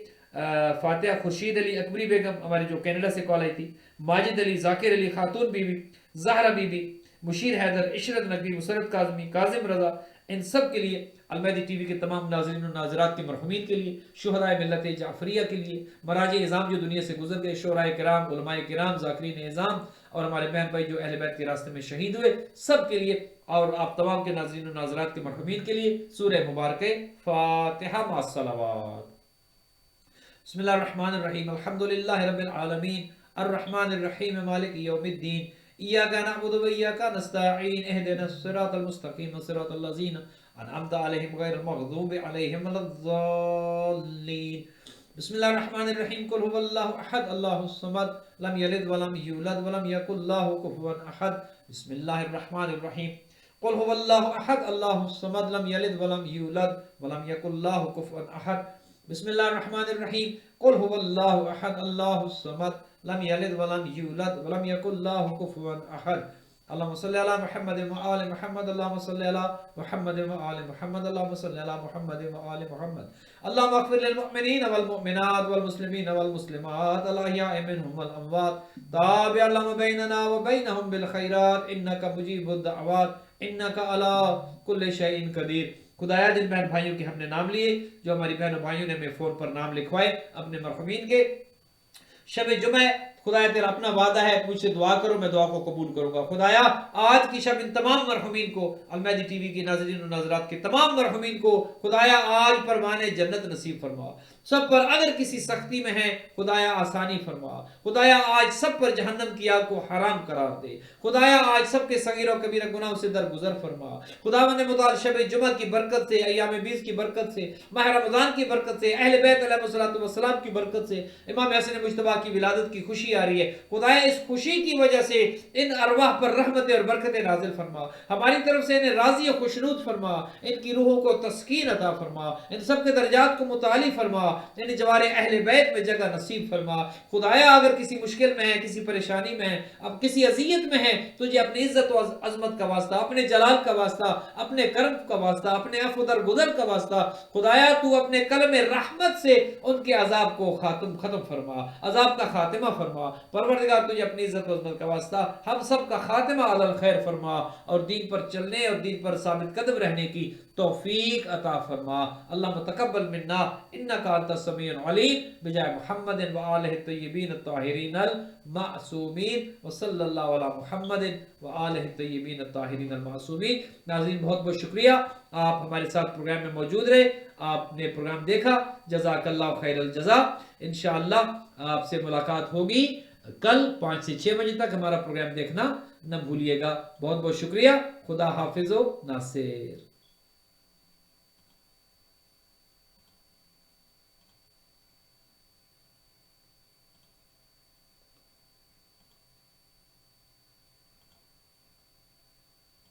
फातिहा। खुर्शीद अली अकबरी बेगम हमारी जो कनाडा से कॉल आई थी, माजिद अली, जाकिर अली, खातून बीबी, ज़हरा बीबी, मुशीर हैदर, इशरत नकवी, मुसरत काज़मी, काजिम रज़ा, इन सब के लिए, अलमहदी टीवी के तमाम नाज़रीन और नाज़रात के मरहूमीन के लिए, शुहदाए मिल्लत जाफरिया के लिए, मराजे इज़ाम जो दुनिया से गुजर गए, शोराए किराम, उलमाए किराम, ज़ाकिरीन इज़ाम और हमारे बहन भाई जो अहले बैत के रास्ते में शहीद हुए, सब के लिए और आप तमाम के नाज़रीन और नाज़रात के मरहूमीन के लिए सूरह मुबारक फातिहा मअस्सलावात। बिस्मिल्लाहिर्रहमानिर्रहीम अल्हम्दुलिल्लाहि रब्बिल आलमीन अर्रहमानिर्रहीम मालिकि यौमिद्दीन इय्याका नअबुदु व इय्याका नस्तईन इहदिनस सिरातल मुस्तकीम सिरातल लज़ीना अनअमता अलैहिम गैरिल मग़दूबि अलैहिम वलद्दाल्लीन। बिस्मिल्लाहिर्रहमानिर्रहीम कुल हुवल्लाहु अहद अल्लाहुस समद लम यलिद व लम यूलद व लम यकुल लहु कुफुवन अहद। बिस्मिल्लाहिर्रहमानिर्रहीम कुल हुवल्लाहु अहद अल्लाहुस समद लम यलिद व लम यूलद व लम यकुल लहु कुफुवन अहद। बिस्मिल्लाहिर्रहमानिर्रहीम कुल हुवल्लाहु अहद अल्लाहुस समद लम यलिद व लम यूलद व लम यकुल लहु कुफुवन अहद। अल्लाहुम्मा सल्लि अला मुहम्मद व आले मुहम्मद, अल्लाहुम्मा सल्लि अला मुहम्मद व आले मुहम्मद, अल्लाहुम्मा सल्लि अला मुहम्मद व आले मुहम्मद। अल्लाहुम्मा अग़फ़िर लिल मुअमिनीन वल मुअमिनात वल मुस्लिमीन वल मुस्लिमात अल अहयाइ मिनहुम वल अमवात ताबिअ लहुम बैनना व बैनहुम बिल खैरात इन्नका मुजीबुद दअवात इन्नका अला कुल्लि शैइन क़दीर। खुदाया जिन बहन भाइयों के हमने नाम लिए, जो हमारी बहनों भाइयों ने हमें फ़ोन पर नाम लिखवाए अपने मरहूमीन के, शब जुमे खुदाया तेरा अपना वादा है, मुझसे दुआ करो मैं दुआ को कबूल करूंगा। खुदाया आज की शब इन तमाम मरहूमीन को, अलमहदी टीवी के नाज़रीन और नाज़रात के तमाम मरहूमीन को खुदाया आज परवाने जन्नत नसीब फरमा। सब पर अगर किसी सख्ती में है खुदाया आसानी फरमा। खुदाया आज सब पर जहन्नम की आग को हराम करार दे। खुदाया आज सब के सगीर और कबीरा गुनाहों से दरगुजर फरमा। खुदावंद मुताल शब जुमा की बरकत से, अय्याम बीस की बरकत से, माह रमज़ान की बरकत से, अहले बैत अलैहिस्सलातु वस्सलाम की बरकत से इमाम हसन मुज्तबा की विलादत की खुशी आ रही है। खुदाया इस खुशी की वजह से इन अरवाह पर रहमतें और बरकतें नाजिल फरमा। हमारी तरफ से इन्हें राज़ी और खुशनूद फरमा, इनकी रूहों को तस्कीन अता फरमा, इन सब के दर्जात को मुताली फरमा, इन्हें जवारे अहले बैत में जगह नसीब फरमा। खुदाया अगर किसी मुश्किल में है, किसी परेशानी में है, अब किसी अज़ियत में है, तुझे अपनी इज्जत और अजमत का वास्ता, अपने जलाल का वास्ता, अपने करम का वास्ता, अपने अफ़्व दरगुज़र का वास्ता, खुदाया तू अपने कलमे रहमत से उनके अजाब को खत्म फरमा, अजाब का खातिमा फरमा। परवरदिगार तुझे अपनी इज्जत और अज़मत का वास्ता हम सब का खातिमा अलल खैर फरमा और दीन पर चलने और दीन पर साबित कदम रहने की तौफीक अता फरमा। अल्लाहुम्मा तक़ब्बल मिन्ना इन्नका अंतस समीउल अलीम बिजाय मुहम्मदिन व आलिहि तय्यबीन अत्ताहिरीन अल मासूमीन व सल्लल्लाहु अला मुहम्मदिन व आलिहि तय्यबीन अत्ताहिरीन अल मासूमीन। नाज़रीन बहुत बहुत शुक्रिया, आप हमारे साथ प्रोग्राम में मौजूद रहे, आपने प्रोग्राम देखा, जज़ाकल्लाहु खैरल जज़ा। इंशाअल्लाह आपसे मुलाकात होगी कल 5 से 6 बजे तक। हमारा प्रोग्राम देखना न भूलिएगा। बहुत बहुत शुक्रिया। खुदा हाफिज़ व नासिर।